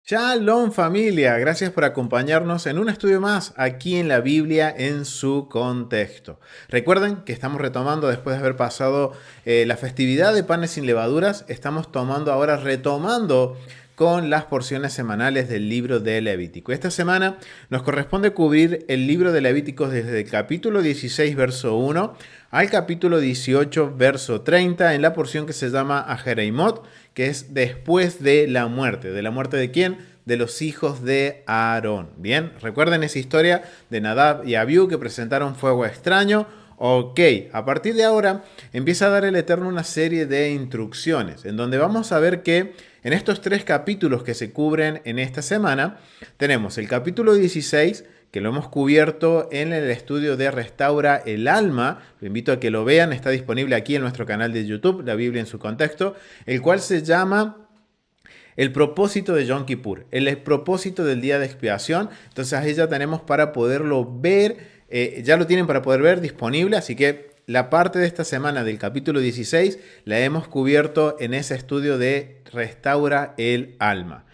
Shalom familia, gracias por acompañarnos en un estudio más aquí en la Biblia en su contexto. Recuerden que estamos retomando después de haber pasado la festividad de panes sin levaduras, estamos retomando con las porciones semanales del libro de Levítico. Esta semana nos corresponde cubrir el libro de Levíticos desde el capítulo 16, verso 1 al capítulo 18, verso 30, en la porción que se llama Ajereimot, que es después de la muerte. ¿De la muerte de quién? De los hijos de Aarón. Bien, recuerden esa historia de Nadab y Abiú que presentaron fuego extraño. Ok, a partir de ahora empieza a dar el Eterno una serie de instrucciones en donde vamos a ver que en estos tres capítulos que se cubren en esta semana, tenemos el capítulo 16, que lo hemos cubierto en el estudio de Restaura el Alma. Lo invito a que lo vean, está disponible aquí en nuestro canal de YouTube, La Biblia en su contexto, el cual se llama el propósito de Yom Kippur, el propósito del día de expiación. Entonces ahí ya tenemos para poderlo ver, ya lo tienen para poder ver disponible, así que la parte de esta semana del capítulo 16 la hemos cubierto en ese estudio de Restaura el Alma.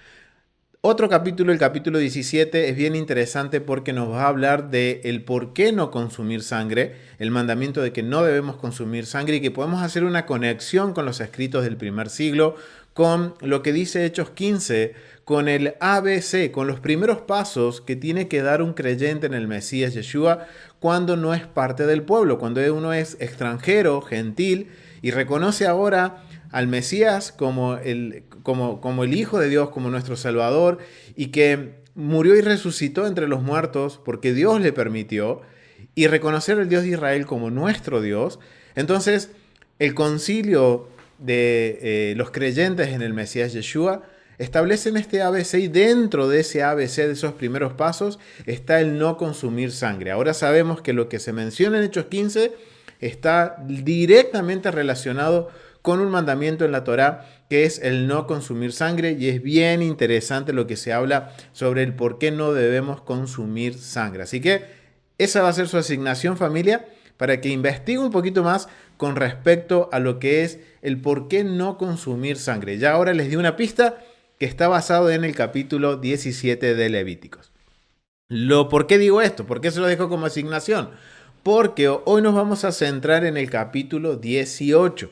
Otro capítulo, el capítulo 17, es bien interesante porque nos va a hablar de el por qué no consumir sangre, el mandamiento de que no debemos consumir sangre y que podemos hacer una conexión con los escritos del primer siglo, con lo que dice Hechos 15, con el ABC, con los primeros pasos que tiene que dar un creyente en el Mesías Yeshua cuando no es parte del pueblo, cuando uno es extranjero, gentil y reconoce ahora al Mesías como el Hijo de Dios, como nuestro Salvador, y que murió y resucitó entre los muertos porque Dios le permitió, y reconocer al Dios de Israel como nuestro Dios. Entonces, el concilio de los creyentes en el Mesías Yeshua establecen este ABC, y dentro de ese ABC, de esos primeros pasos, está el no consumir sangre. Ahora sabemos que lo que se menciona en Hechos 15 está directamente relacionado con un mandamiento en la Torá que es el no consumir sangre, y es bien interesante lo que se habla sobre el por qué no debemos consumir sangre. Así que esa va a ser su asignación, familia, para que investigue un poquito más con respecto a lo que es el por qué no consumir sangre. Ya ahora les di una pista que está basado en el capítulo 17 de Levíticos. ¿Por qué digo esto? ¿Por qué se lo dejo como asignación? Porque hoy nos vamos a centrar en el capítulo 18,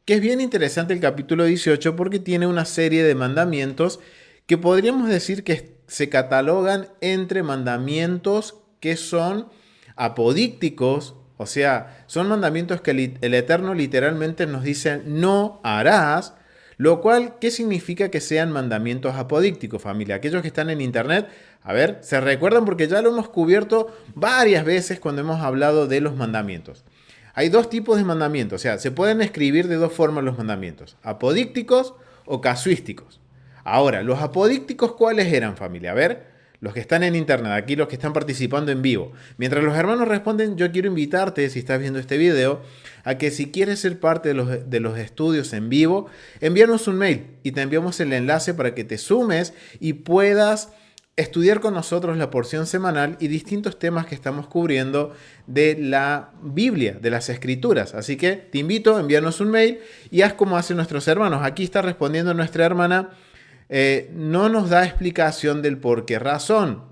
que es bien interesante el capítulo 18 porque tiene una serie de mandamientos que podríamos decir que se catalogan entre mandamientos que son apodícticos, o sea, son mandamientos que el Eterno literalmente nos dice no harás, lo cual, ¿qué significa que sean mandamientos apodícticos, familia? Aquellos que están en internet, a ver, se recuerdan porque ya lo hemos cubierto varias veces cuando hemos hablado de los mandamientos. Hay dos tipos de mandamientos, o sea, se pueden escribir de dos formas los mandamientos, apodícticos o casuísticos. Ahora, los apodícticos, ¿cuáles eran, familia? A ver, los que están en internet, aquí los que están participando en vivo. Mientras los hermanos responden, yo quiero invitarte, si estás viendo este video, a que si quieres ser parte de los estudios en vivo, envíanos un mail y te enviamos el enlace para que te sumes y puedas estudiar con nosotros la porción semanal y distintos temas que estamos cubriendo de la Biblia, de las Escrituras. Así que te invito a enviarnos un mail y haz como hacen nuestros hermanos. Aquí está respondiendo nuestra hermana. No nos da explicación del por qué razón.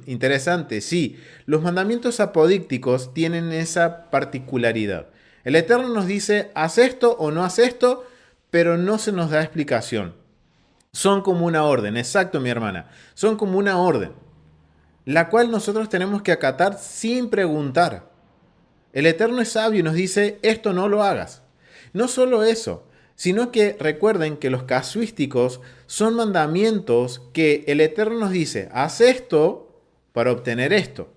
Interesante, sí. Los mandamientos apodícticos tienen esa particularidad. El Eterno nos dice, haz esto o no haz esto, pero no se nos da explicación. Son como una orden, exacto, mi hermana. Son como una orden, la cual nosotros tenemos que acatar sin preguntar. El Eterno es sabio y nos dice, esto no lo hagas. No solo eso, sino que recuerden que los casuísticos son mandamientos que el Eterno nos dice, haz esto para obtener esto.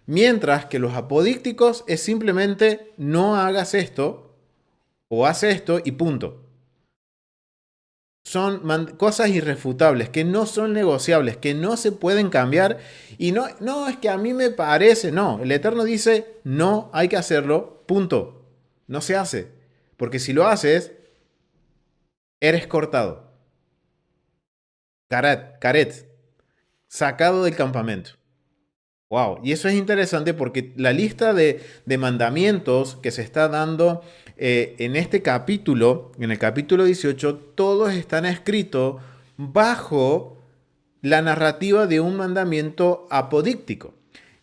Mientras que los apodícticos es simplemente, no hagas esto o haz esto y punto. Son cosas irrefutables, que no son negociables, que no se pueden cambiar. Y no es que a mí me parece, no, el Eterno dice, no hay que hacerlo, punto. No se hace, porque si lo haces, eres cortado. Caret, sacado del campamento. Wow, y eso es interesante porque la lista de mandamientos que se está dando en este capítulo, en el capítulo 18, todos están escritos bajo la narrativa de un mandamiento apodíctico.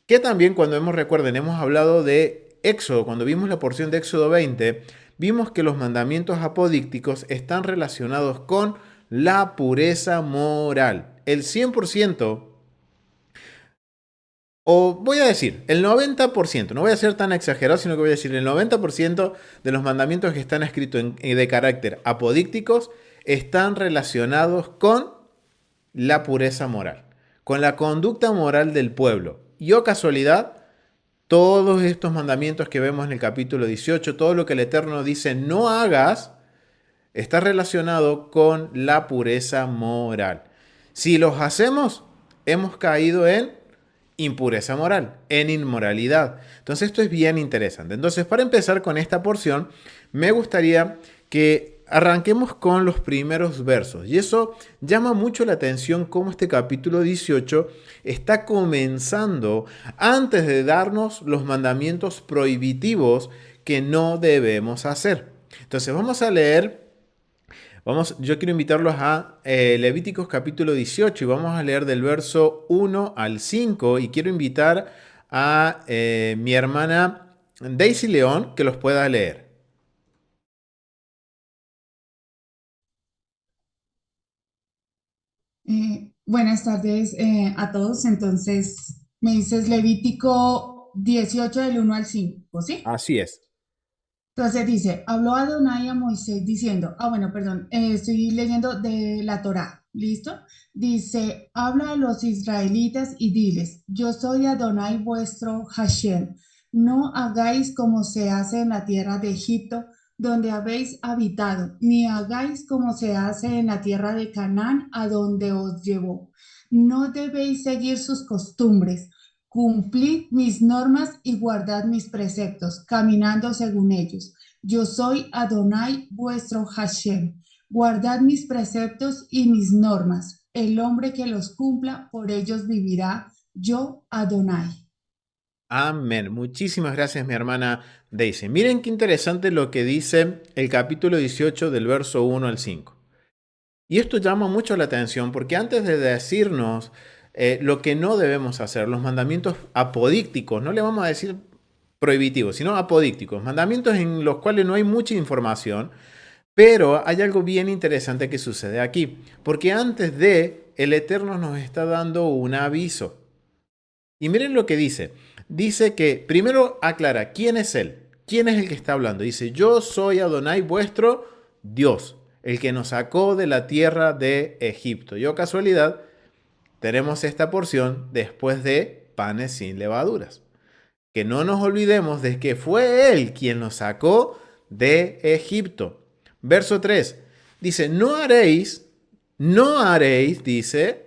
Que también recuerden, hemos hablado de Éxodo, cuando vimos la porción de Éxodo 20, vimos que los mandamientos apodícticos están relacionados con la pureza moral. El 100%, o voy a decir, el 90%, no voy a ser tan exagerado, sino que voy a decir el 90% de los mandamientos que están escritos de carácter apodícticos están relacionados con la pureza moral, con la conducta moral del pueblo. Y oh casualidad, todos estos mandamientos que vemos en el capítulo 18, todo lo que el Eterno dice no hagas, está relacionado con la pureza moral. Si los hacemos, hemos caído en impureza moral, en inmoralidad. Entonces esto es bien interesante. Entonces, para empezar con esta porción, me gustaría que arranquemos con los primeros versos. Y eso llama mucho la atención cómo este capítulo 18 está comenzando antes de darnos los mandamientos prohibitivos que no debemos hacer. Entonces vamos a leer. Yo quiero invitarlos a Levíticos capítulo 18 y vamos a leer del verso 1 al 5 y quiero invitar a mi hermana Daisy León que los pueda leer. Buenas tardes a todos. Entonces, me dices Levítico 18 del 1 al 5, ¿sí? Así es. Entonces dice, habló Adonai a Moisés diciendo, bueno, perdón, estoy leyendo de la Torá, ¿listo? Dice, habla a los israelitas y diles, yo soy Adonai vuestro Hashem, no hagáis como se hace en la tierra de Egipto, donde habéis habitado, ni hagáis como se hace en la tierra de Canaán, a donde os llevó. No debéis seguir sus costumbres. Cumplid mis normas y guardad mis preceptos, caminando según ellos. Yo soy Adonai, vuestro Hashem. Guardad mis preceptos y mis normas. El hombre que los cumpla, por ellos vivirá. Yo, Adonai. Amén. Muchísimas gracias, mi hermana Daisy. Miren qué interesante lo que dice el capítulo 18 del verso 1 al 5. Y esto llama mucho la atención porque antes de decirnos lo que no debemos hacer, los mandamientos apodícticos, no le vamos a decir prohibitivos, sino apodícticos, mandamientos en los cuales no hay mucha información, pero hay algo bien interesante que sucede aquí, porque antes de, el Eterno nos está dando un aviso. Y miren lo que dice. Dice que primero aclara quién es Él, quién es el que está hablando. Dice, yo soy Adonai vuestro Dios, el que nos sacó de la tierra de Egipto. Y oh casualidad, tenemos esta porción después de panes sin levaduras. Que no nos olvidemos de que fue Él quien nos sacó de Egipto. Verso 3 dice, no haréis, dice,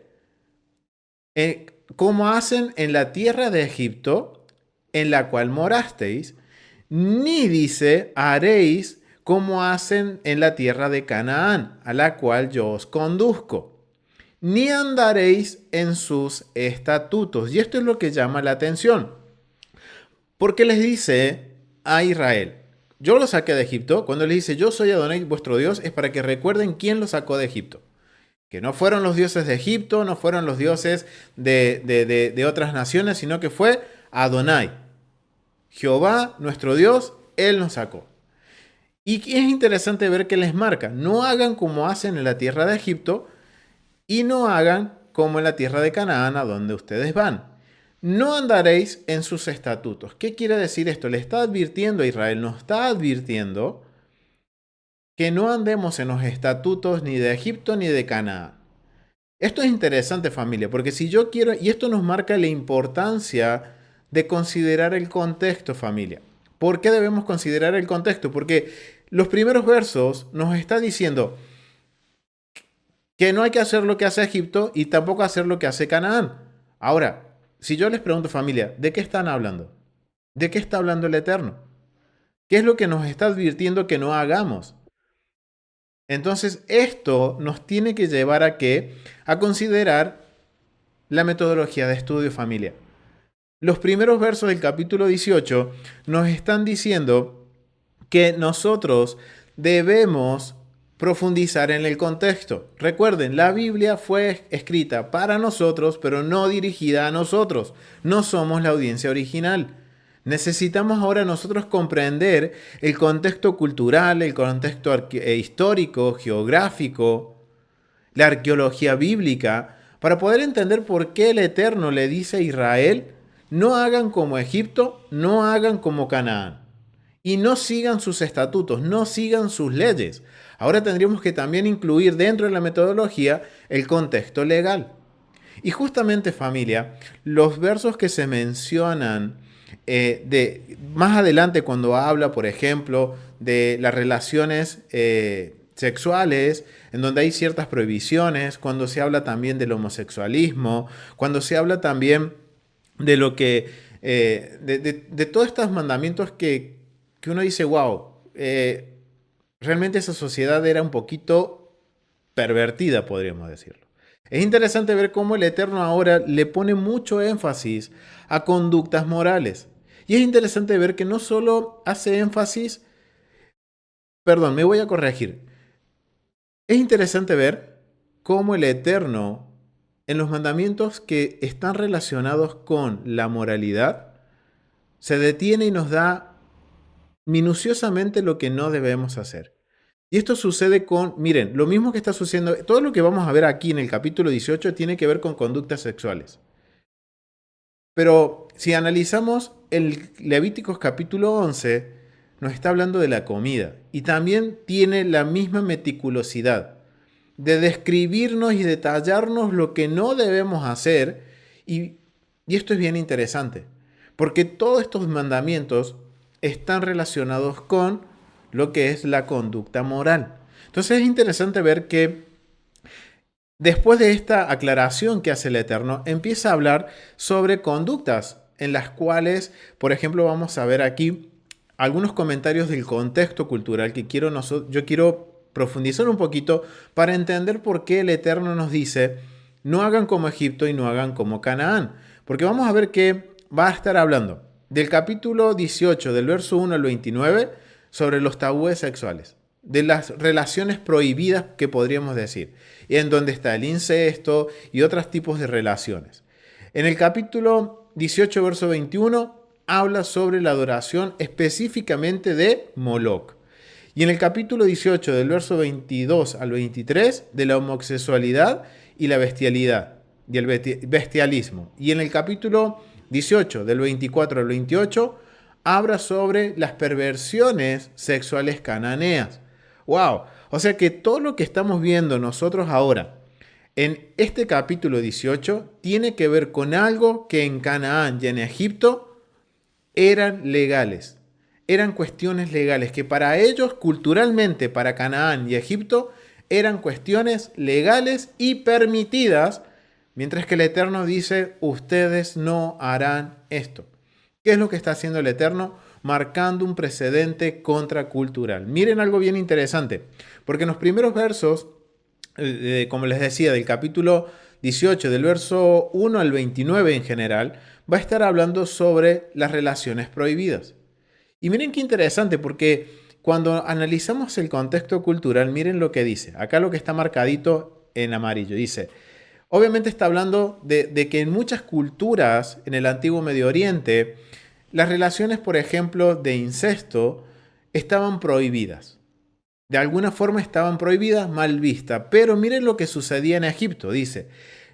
como hacen en la tierra de Egipto, en la cual morasteis, ni dice, haréis como hacen en la tierra de Canaán, a la cual yo os conduzco, ni andaréis en sus estatutos. Y esto es lo que llama la atención, porque les dice a Israel, yo lo saqué de Egipto. Cuando les dice, yo soy Adonai vuestro Dios, es para que recuerden quién lo sacó de Egipto. Que no fueron los dioses de Egipto, no fueron los dioses de otras naciones, sino que fue Adonai. Jehová, nuestro Dios, Él nos sacó. Y es interesante ver que les marca, no hagan como hacen en la tierra de Egipto y no hagan como en la tierra de Canaán, a donde ustedes van. No andaréis en sus estatutos. ¿Qué quiere decir esto? Le está advirtiendo a Israel, nos está advirtiendo que no andemos en los estatutos ni de Egipto ni de Canaán. Esto es interesante, familia, porque si yo quiero, y esto nos marca la importancia de considerar el contexto, familia. ¿Por qué debemos considerar el contexto? Porque los primeros versos nos está diciendo que no hay que hacer lo que hace Egipto y tampoco hacer lo que hace Canaán. Ahora, si yo les pregunto, familia, ¿de qué están hablando? ¿De qué está hablando el Eterno? ¿Qué es lo que nos está advirtiendo que no hagamos? Entonces, esto nos tiene que llevar a qué? A considerar la metodología de estudio, familia. Los primeros versos del capítulo 18 nos están diciendo que nosotros debemos profundizar en el contexto. Recuerden, la Biblia fue escrita para nosotros, pero no dirigida a nosotros. No somos la audiencia original. Necesitamos ahora nosotros comprender el contexto cultural, el contexto histórico, geográfico, la arqueología bíblica, para poder entender por qué el Eterno le dice a Israel: no hagan como Egipto, no hagan como Canaán. Y no sigan sus estatutos, no sigan sus leyes. Ahora tendríamos que también incluir dentro de la metodología el contexto legal. Y justamente, familia, los versos que se mencionan más adelante, cuando habla, por ejemplo, de las relaciones sexuales, en donde hay ciertas prohibiciones, cuando se habla también del homosexualismo, cuando se habla también de lo que, de todos estos mandamientos que uno dice: wow, realmente esa sociedad era un poquito pervertida, podríamos decirlo. Es interesante ver cómo el Eterno ahora le pone mucho énfasis a conductas morales. Y es interesante ver que no solo hace énfasis, perdón, me voy a corregir. Es interesante ver cómo el Eterno, en los mandamientos que están relacionados con la moralidad, se detiene y nos da minuciosamente lo que no debemos hacer. Y esto sucede con, miren, lo mismo que está sucediendo, todo lo que vamos a ver aquí en el capítulo 18 tiene que ver con conductas sexuales. Pero si analizamos el Levíticos capítulo 11, nos está hablando de la comida y también tiene la misma meticulosidad de describirnos y detallarnos lo que no debemos hacer. Y esto es bien interesante, porque todos estos mandamientos están relacionados con lo que es la conducta moral. Entonces es interesante ver que después de esta aclaración que hace el Eterno, empieza a hablar sobre conductas en las cuales, por ejemplo, vamos a ver aquí algunos comentarios del contexto cultural que yo quiero profundizar un poquito para entender por qué el Eterno nos dice: no hagan como Egipto y no hagan como Canaán. Porque vamos a ver que va a estar hablando del capítulo 18, del verso 1 al 29, sobre los tabúes sexuales, de las relaciones prohibidas que podríamos decir, y en donde está el incesto y otros tipos de relaciones. En el capítulo 18, verso 21, habla sobre la adoración específicamente de Moloc. Y en el capítulo 18, del verso 22 al 23, de la homosexualidad y la bestialidad, y el bestialismo. Y en el capítulo 18, del 24 al 28, habla sobre las perversiones sexuales cananeas. ¡Wow! O sea que todo lo que estamos viendo nosotros ahora en este capítulo 18 tiene que ver con algo que en Canaán y en Egipto eran legales. Eran cuestiones legales que para ellos, culturalmente, para Canaán y Egipto, eran cuestiones legales y permitidas, mientras que el Eterno dice: ustedes no harán esto. ¿Qué es lo que está haciendo el Eterno? Marcando un precedente contracultural. Miren algo bien interesante, porque en los primeros versos, como les decía, del capítulo 18, del verso 1 al 29 en general, va a estar hablando sobre las relaciones prohibidas. Y miren qué interesante, porque cuando analizamos el contexto cultural, miren lo que dice. Acá lo que está marcadito en amarillo, dice: obviamente está hablando de que en muchas culturas en el antiguo Medio Oriente, las relaciones, por ejemplo, de incesto estaban prohibidas. De alguna forma estaban prohibidas, mal vistas. Pero miren lo que sucedía en Egipto. Dice: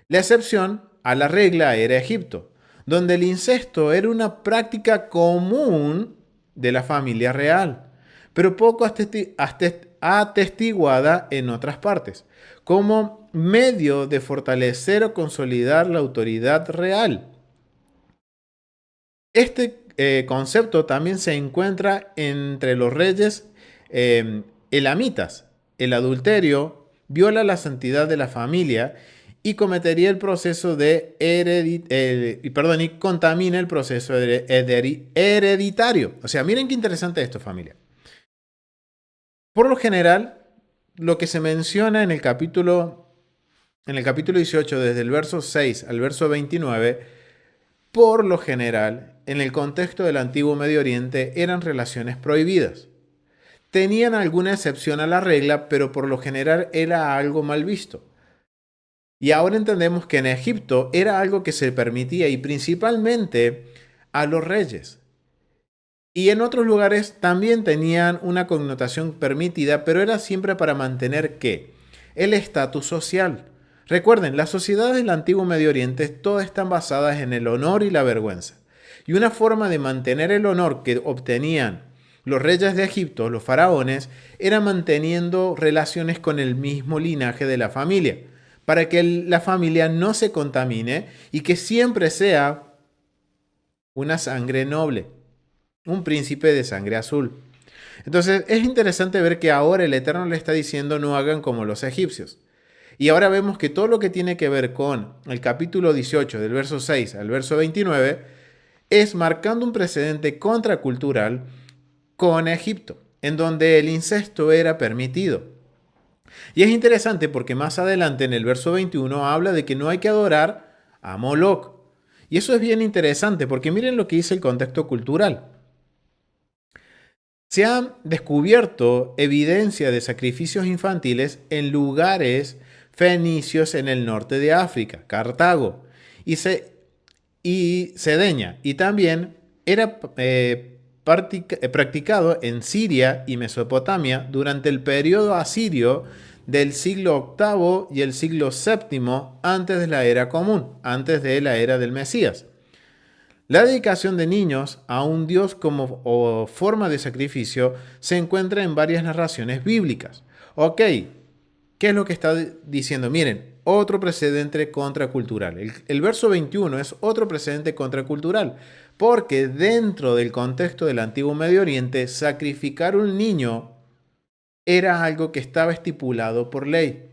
la excepción a la regla era Egipto, donde el incesto era una práctica común de la familia real, pero poco atestiguada en otras partes, como medio de fortalecer o consolidar la autoridad real. Este concepto también se encuentra entre los reyes elamitas. El adulterio viola la santidad de la familia y cometería el proceso de y contamina el proceso hereditario. O sea, miren qué interesante esto, familia. Por lo general, lo que se menciona en el capítulo 18, desde el verso 6 al verso 29, por lo general, en el contexto del antiguo Medio Oriente, eran relaciones prohibidas. tenían alguna excepción a la regla, pero por lo general era algo mal visto. Y ahora entendemos que en Egipto era algo que se permitía y principalmente a los reyes. Y en otros lugares también tenían una connotación permitida, pero era siempre para mantener ¿qué? El estatus social. Recuerden, las sociedades del antiguo Medio Oriente todas están basadas en el honor y la vergüenza. Y una forma de mantener el honor que obtenían los reyes de Egipto, los faraones, era manteniendo relaciones con el mismo linaje de la familia, para que la familia no se contamine y que siempre sea una sangre noble, un príncipe de sangre azul. Entonces es interesante ver que ahora el Eterno le está diciendo no hagan como los egipcios. Y ahora vemos que todo lo que tiene que ver con el capítulo 18, del verso 6 al verso 29, es marcando un precedente contracultural con Egipto, en donde el incesto era permitido. Y es interesante porque más adelante en el verso 21 habla de que no hay que adorar a Moloch. Y eso es bien interesante porque miren lo que dice el contexto cultural. Se han descubierto evidencia de sacrificios infantiles en lugares fenicios en el norte de África, Cartago y Cedeña, y también era practicado en Siria y Mesopotamia durante el periodo asirio del siglo octavo y el siglo séptimo antes de la era común, antes de la era del Mesías. La dedicación de niños a un Dios como forma de sacrificio se encuentra en varias narraciones bíblicas. Ok, ¿qué es lo que está diciendo? Miren, otro precedente contracultural. El verso 21 es otro precedente contracultural, porque dentro del contexto del antiguo Medio Oriente, sacrificar un niño era algo que estaba estipulado por ley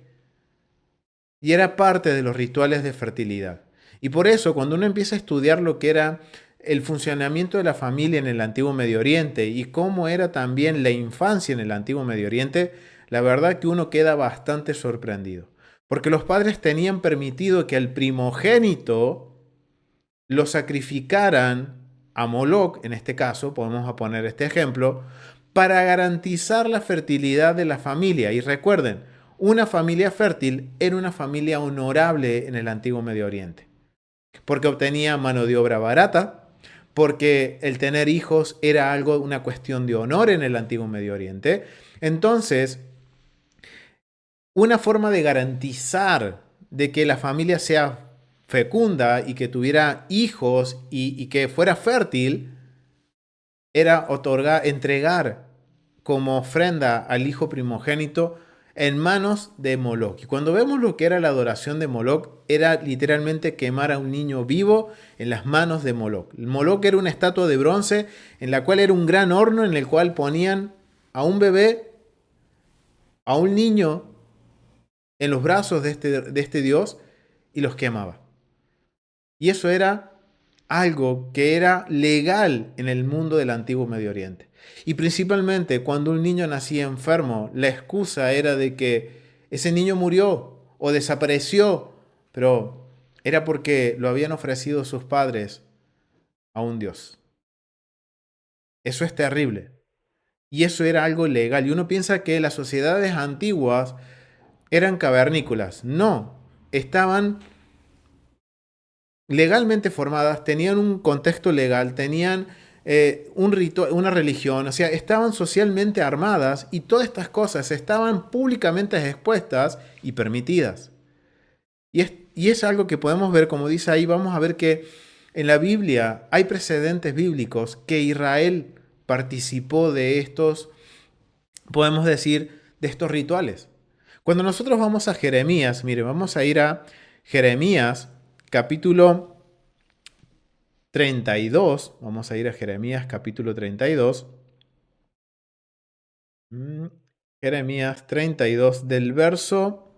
y era parte de los rituales de fertilidad. Y por eso, cuando uno empieza a estudiar lo que era el funcionamiento de la familia en el antiguo Medio Oriente y cómo era también la infancia en el antiguo Medio Oriente, la verdad que uno queda bastante sorprendido. Porque los padres tenían permitido que al primogénito lo sacrificaran a Moloch, en este caso, podemos poner este ejemplo, para garantizar la fertilidad de la familia. Y recuerden, una familia fértil era una familia honorable en el antiguo Medio Oriente, porque obtenía mano de obra barata, porque el tener hijos era algo, una cuestión de honor en el antiguo Medio Oriente. Entonces, una forma de garantizar de que la familia sea fecunda y que tuviera hijos y que fuera fértil era entregar como ofrenda al hijo primogénito en manos de Moloch. Y cuando vemos lo que era la adoración de Moloch, era literalmente quemar a un niño vivo en las manos de Moloch. Moloch era una estatua de bronce en la cual era un gran horno en el cual ponían a un bebé, a un niño en los brazos de este dios y los quemaba. Y eso era algo que era legal en el mundo del antiguo Medio Oriente. Y principalmente cuando un niño nacía enfermo, la excusa era de que ese niño murió o desapareció, pero era porque lo habían ofrecido sus padres a un dios. Eso es terrible. Y eso era algo legal. Y uno piensa que las sociedades antiguas eran cavernícolas. No, estaban legalmente formadas, tenían un contexto legal, tenían un ritual, una religión, o sea, estaban socialmente armadas y todas estas cosas estaban públicamente expuestas y permitidas. Y es algo que podemos ver, como dice ahí, vamos a ver que en la Biblia hay precedentes bíblicos que Israel participó de estos, podemos decir, de estos rituales. Cuando nosotros vamos a Jeremías, mire, vamos a ir a Jeremías capítulo 32, vamos a ir a Jeremías capítulo 32. Mm, Jeremías 32, del verso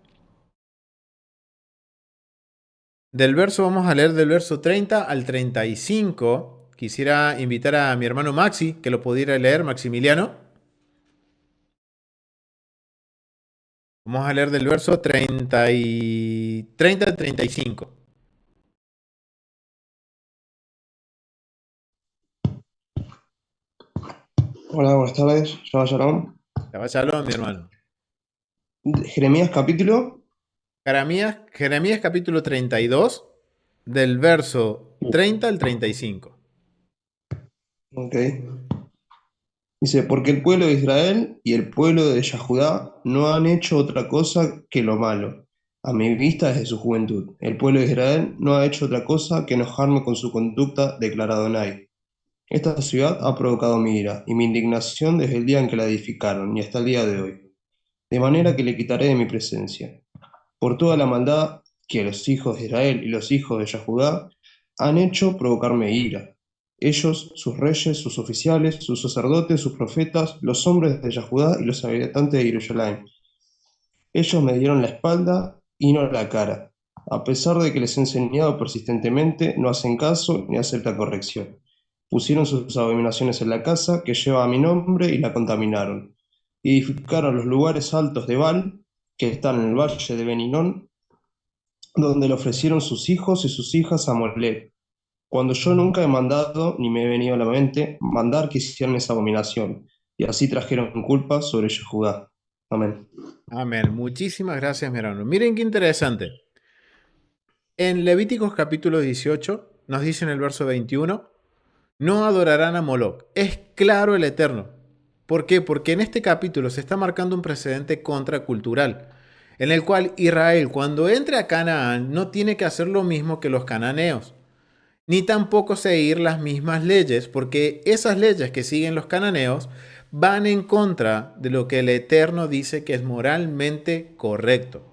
vamos a leer del verso 30 al 35. Quisiera invitar a mi hermano Maxi, que lo pudiera leer, Maximiliano. Vamos a leer del verso 30 al 35. Hola, buenas tardes. Shabbat Shalom. Shabbat Shalom, mi hermano. Jeremías capítulo. Jeremías capítulo 32, del verso 30 al 35. Ok. Dice, porque el pueblo de Israel y el pueblo de Yahudá no han hecho otra cosa que lo malo, a mi vista desde su juventud. El pueblo de Israel no ha hecho otra cosa que enojarme con su conducta, declara Adonai. Esta ciudad ha provocado mi ira y mi indignación desde el día en que la edificaron y hasta el día de hoy, de manera que le quitaré de mi presencia. Por toda la maldad que los hijos de Israel y los hijos de Yahudá han hecho provocarme ira. Ellos, sus reyes, sus oficiales, sus sacerdotes, sus profetas, los hombres de Yahudá y los habitantes de Jerusalén. Ellos me dieron la espalda y no la cara. A pesar de que les he enseñado persistentemente, no hacen caso ni aceptan corrección. Pusieron sus abominaciones en la casa que lleva mi nombre y la contaminaron. Edificaron los lugares altos de Baal, que están en el valle de Beninón, donde le ofrecieron sus hijos y sus hijas a Molec, cuando yo nunca he mandado, ni me he venido a la mente, mandar que hicieran esa abominación, y así trajeron culpa sobre Judá. Amén. Amén. Muchísimas gracias, mi hermano. Miren qué interesante. En Levíticos capítulo 18 nos dice en el verso 21, no adorarán a Moloc. Es claro el Eterno. ¿Por qué? Porque en este capítulo se está marcando un precedente contracultural, en el cual Israel, cuando entre a Canaán, no tiene que hacer lo mismo que los cananeos, ni tampoco seguir las mismas leyes, porque esas leyes que siguen los cananeos van en contra de lo que el Eterno dice que es moralmente correcto.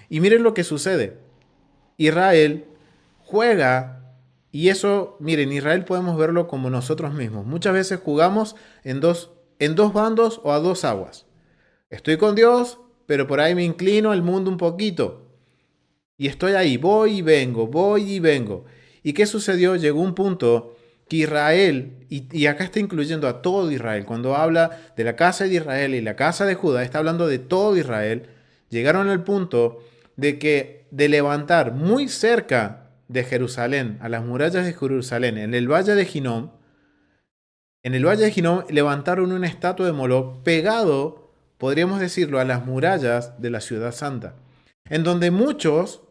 Y miren lo que sucede. Israel juega, y eso, miren, Israel podemos verlo como nosotros mismos. Muchas veces jugamos en dos bandos o a dos aguas. Estoy con Dios, pero por ahí me inclino al mundo un poquito. Y estoy ahí, voy y vengo, voy y vengo. ¿Y qué sucedió? Llegó un punto que Israel, y acá está incluyendo a todo Israel, cuando habla de la casa de Israel y la casa de Judá, está hablando de todo Israel, llegaron al punto de que de levantar muy cerca de Jerusalén, a las murallas de Jerusalén, en el valle de Ginom, en el valle de Ginom levantaron una estatua de Moloch pegado, podríamos decirlo, a las murallas de la ciudad santa, en donde muchos,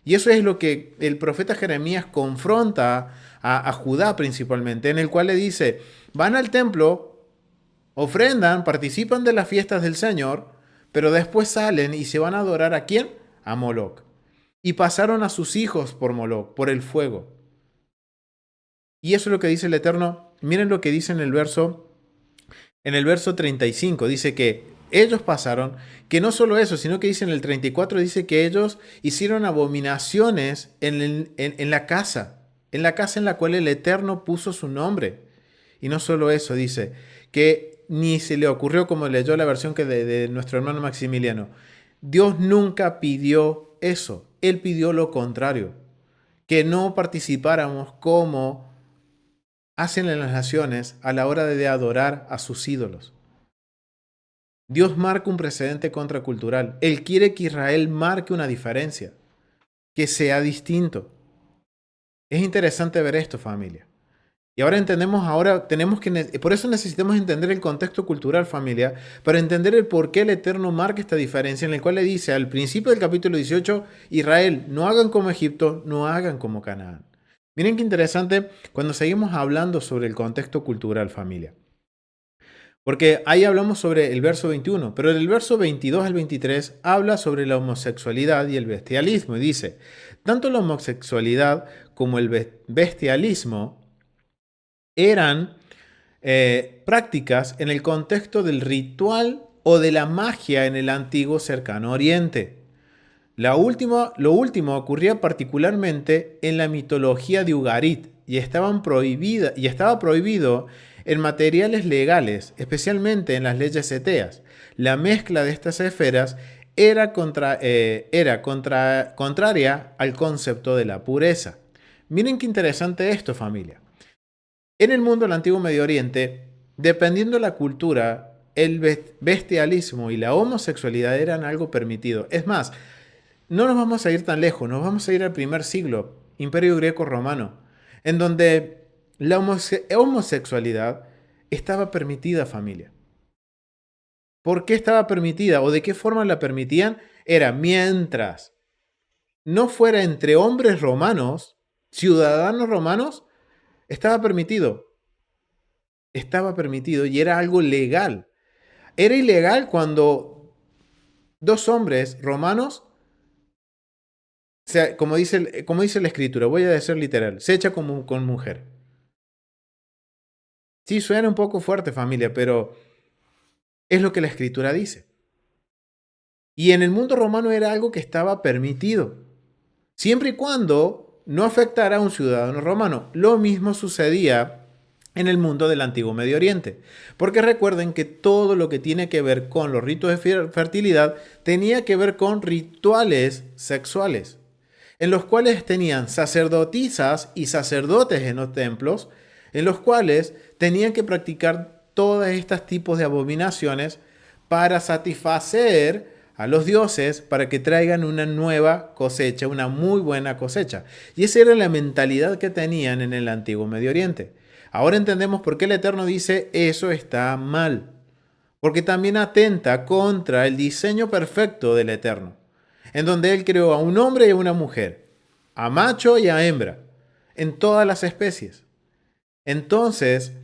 y eso es lo que el profeta Jeremías confronta a Judá principalmente, en el cual le dice, van al templo, ofrendan, participan de las fiestas del Señor, pero después salen y se van a adorar ¿a quién? A Moloch. Y pasaron a sus hijos por Moloch, por el fuego. Y eso es lo que dice el Eterno. Miren lo que dice en el verso 35. Dice que ellos pasaron, que no solo eso, sino que dice en el 34, dice que ellos hicieron abominaciones en la casa en la cual el Eterno puso su nombre. Y no solo eso, dice que ni se le ocurrió, como leyó la versión que de nuestro hermano Maximiliano, Dios nunca pidió eso, Él pidió lo contrario, que no participáramos como hacen en las naciones a la hora de adorar a sus ídolos. Dios marca un precedente contracultural. Él quiere que Israel marque una diferencia, que sea distinto. Es interesante ver esto, familia. Y ahora entendemos, ahora tenemos que, por eso necesitamos entender el contexto cultural, familia, para entender el por qué el Eterno marca esta diferencia, en el cual le dice al principio del capítulo 18, Israel, no hagan como Egipto, no hagan como Canaán. Miren qué interesante cuando seguimos hablando sobre el contexto cultural, familia. Porque ahí hablamos sobre el verso 21, pero el verso 22 al 23 habla sobre la homosexualidad y el bestialismo. Y dice, tanto la homosexualidad como el bestialismo eran prácticas en el contexto del ritual o de la magia en el antiguo cercano oriente. Lo último ocurría particularmente en la mitología de Ugarit y estaba prohibido en materiales legales, especialmente en las leyes eteas. La mezcla de estas esferas contraria al concepto de la pureza. Miren qué interesante esto, familia. En el mundo del antiguo Medio Oriente, dependiendo de la cultura, el bestialismo y la homosexualidad eran algo permitido. Es más, no nos vamos a ir tan lejos, nos vamos a ir al primer siglo, Imperio Greco-Romano, en donde la homosexualidad estaba permitida, familia. ¿Por qué estaba permitida o de qué forma la permitían? Era mientras no fuera entre hombres romanos, ciudadanos romanos, estaba permitido. Estaba permitido y era algo legal. Era ilegal cuando dos hombres romanos, como dice la escritura, voy a decir literal, se echa con mujer. Sí, suena un poco fuerte, familia, pero es lo que la escritura dice. Y en el mundo romano era algo que estaba permitido, siempre y cuando no afectara a un ciudadano romano. Lo mismo sucedía en el mundo del antiguo Medio Oriente. Porque recuerden que todo lo que tiene que ver con los ritos de fertilidad tenía que ver con rituales sexuales, en los cuales tenían sacerdotisas y sacerdotes en los templos, en los cuales tenían que practicar todos estos tipos de abominaciones para satisfacer a los dioses para que traigan una nueva cosecha, una muy buena cosecha. Y esa era la mentalidad que tenían en el antiguo Medio Oriente. Ahora entendemos por qué el Eterno dice eso está mal, porque también atenta contra el diseño perfecto del Eterno, en donde Él creó a un hombre y a una mujer, a macho y a hembra, en todas las especies. Entonces,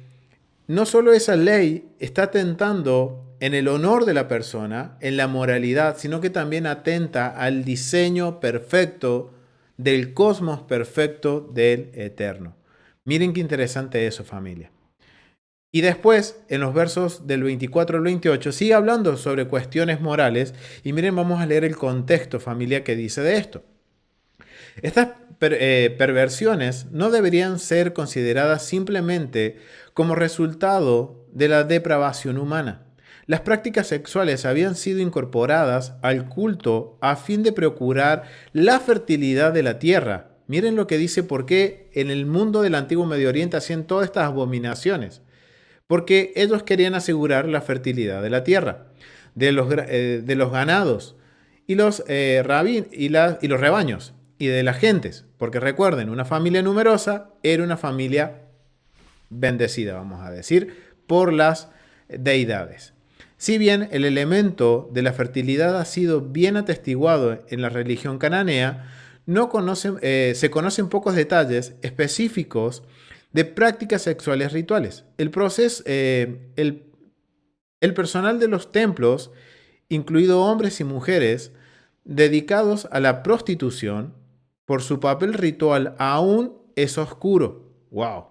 no solo esa ley está atentando en el honor de la persona, en la moralidad, sino que también atenta al diseño perfecto del cosmos perfecto del Eterno. Miren qué interesante eso, familia. Y después, en los versos del 24 al 28, sigue hablando sobre cuestiones morales. Y miren, vamos a leer el contexto, familia, que dice de esto. Estas perversiones no deberían ser consideradas simplemente como resultado de la depravación humana. Las prácticas sexuales habían sido incorporadas al culto a fin de procurar la fertilidad de la tierra. Miren lo que dice por qué en el mundo del antiguo Medio Oriente hacían todas estas abominaciones. Porque ellos querían asegurar la fertilidad de la tierra, de los ganados y los rebaños y de las gentes. Porque recuerden, una familia numerosa era una familia bendecida, vamos a decir, por las deidades. Si bien el elemento de la fertilidad ha sido bien atestiguado en la religión cananea, se conocen pocos detalles específicos de prácticas sexuales rituales. El personal de los templos, incluido hombres y mujeres, dedicados a la prostitución, por su papel ritual aún es oscuro. ¡Wow!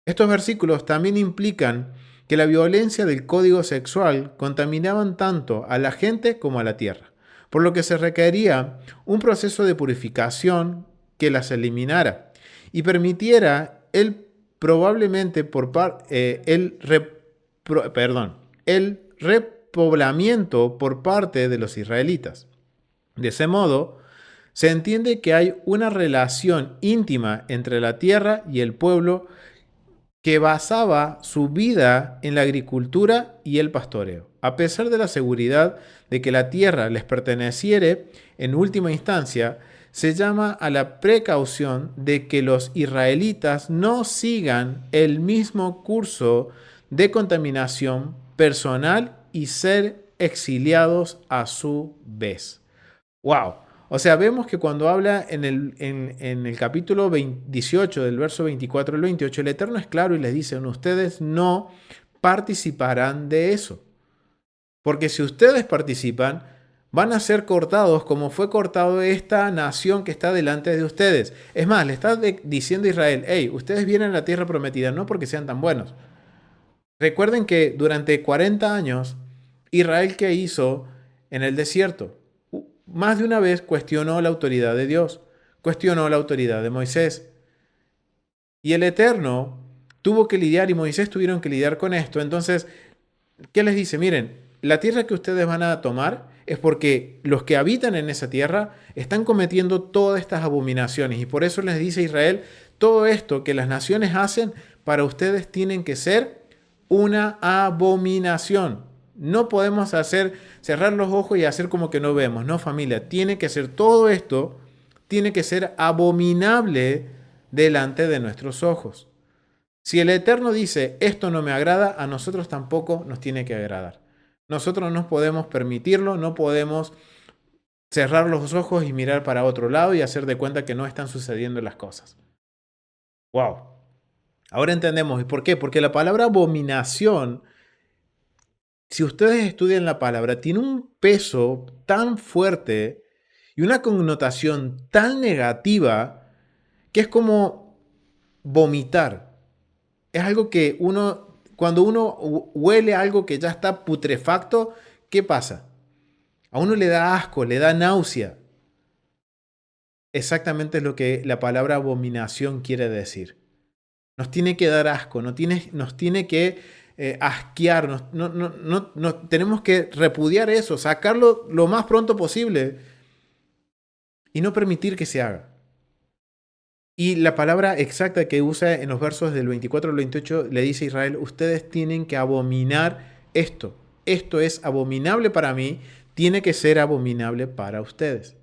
Estos versículos también implican que la violencia del código sexual contaminaban tanto a la gente como a la tierra, por lo que se requería un proceso de purificación que las eliminara y permitiera el repoblamiento por parte de los israelitas. De ese modo, se entiende que hay una relación íntima entre la tierra y el pueblo que basaba su vida en la agricultura y el pastoreo. A pesar de la seguridad de que la tierra les perteneciere, en última instancia, se llama a la precaución de que los israelitas no sigan el mismo curso de contaminación personal y ser exiliados a su vez. ¡Wow! O sea, vemos que cuando habla en el capítulo 18, del verso 24 al 28, el Eterno es claro y les dice, ustedes no participarán de eso. Porque si ustedes participan, van a ser cortados como fue cortado esta nación que está delante de ustedes. Es más, le está diciendo a Israel, hey, ustedes vienen a la tierra prometida no porque sean tan buenos. Recuerden que durante 40 años, Israel, ¿qué hizo en el desierto? Más de una vez cuestionó la autoridad de Dios, cuestionó la autoridad de Moisés. Y el Eterno tuvo que lidiar y Moisés tuvieron que lidiar con esto. Entonces, ¿qué les dice? Miren, la tierra que ustedes van a tomar es porque los que habitan en esa tierra están cometiendo todas estas abominaciones. Y por eso les dice Israel, todo esto que las naciones hacen, para ustedes tienen que ser una abominación. No podemos cerrar los ojos y hacer como que no vemos. No, familia, tiene que ser todo esto, tiene que ser abominable delante de nuestros ojos. Si el Eterno dice, esto no me agrada, a nosotros tampoco nos tiene que agradar. Nosotros no podemos permitirlo, no podemos cerrar los ojos y mirar para otro lado y hacer de cuenta que no están sucediendo las cosas. ¡Wow! Ahora entendemos. ¿Y por qué? Porque la palabra abominación, si ustedes estudian la palabra, tiene un peso tan fuerte y una connotación tan negativa que es como vomitar. Es algo que cuando uno huele algo que ya está putrefacto, ¿qué pasa? A uno le da asco, le da náusea. Exactamente es lo que la palabra abominación quiere decir. Nos tiene que dar asco, nos tiene que asquear, tenemos que repudiar eso, sacarlo lo más pronto posible y no permitir que se haga. Y la palabra exacta que usa en los versos del 24 al 28 le dice a Israel, ustedes tienen que abominar esto. Esto es abominable para mí, tiene que ser abominable para ustedes.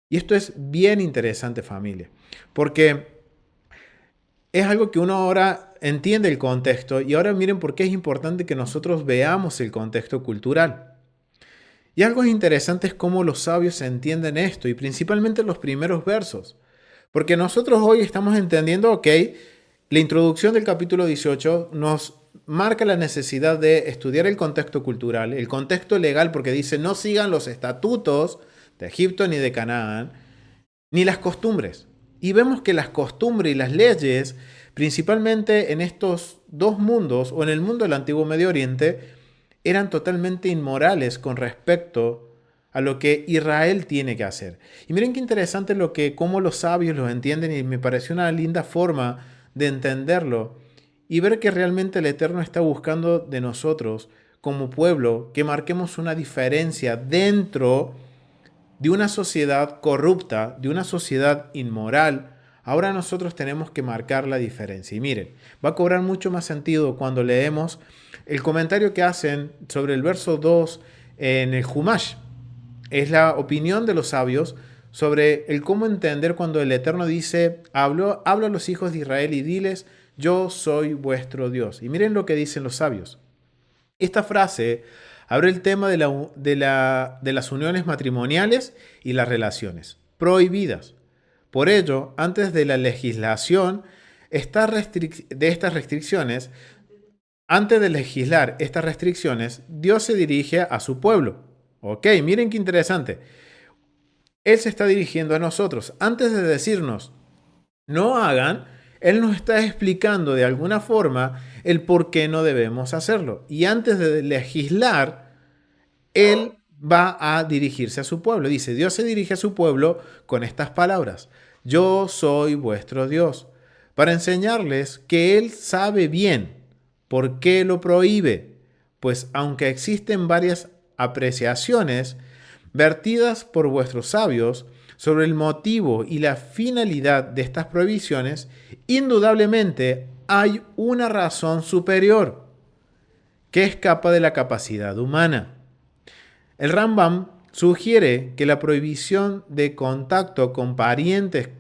Y esto es bien interesante, familia, porque es algo que uno ahora entiende el contexto y ahora miren por qué es importante que nosotros veamos el contexto cultural. Y algo interesante es cómo los sabios entienden esto y principalmente los primeros versos. Porque nosotros hoy estamos entendiendo, ok, la introducción del capítulo 18 nos marca la necesidad de estudiar el contexto cultural, el contexto legal, porque dice no sigan los estatutos de Egipto ni de Canaán, ni las costumbres. Y vemos que las costumbres y las leyes, principalmente en estos dos mundos o en el mundo del Antiguo Medio Oriente, eran totalmente inmorales con respecto a lo que Israel tiene que hacer. Y miren qué interesante cómo los sabios lo entienden y me pareció una linda forma de entenderlo y ver que realmente el Eterno está buscando de nosotros como pueblo que marquemos una diferencia dentro de una sociedad corrupta, de una sociedad inmoral. Ahora nosotros tenemos que marcar la diferencia. Y miren, va a cobrar mucho más sentido cuando leemos el comentario que hacen sobre el verso 2 en el Humash. Es la opinión de los sabios sobre el cómo entender cuando el Eterno dice, habla a los hijos de Israel y diles, yo soy vuestro Dios. Y miren lo que dicen los sabios. Esta frase abre el tema de las uniones matrimoniales y las relaciones prohibidas. Por ello, antes de la legislación de estas restricciones, antes de legislar estas restricciones, Dios se dirige a su pueblo. Ok, miren qué interesante. Él se está dirigiendo a nosotros. Antes de decirnos, no hagan, Él nos está explicando de alguna forma el por qué no debemos hacerlo. Y antes de legislar, Él va a dirigirse a su pueblo. Dice, Dios se dirige a su pueblo con estas palabras. Yo soy vuestro Dios. Para enseñarles que Él sabe bien por qué lo prohíbe. Pues aunque existen varias apreciaciones vertidas por vuestros sabios sobre el motivo y la finalidad de estas prohibiciones, indudablemente hay una razón superior que escapa de la capacidad humana. El Rambam sugiere que la prohibición de contacto con parientes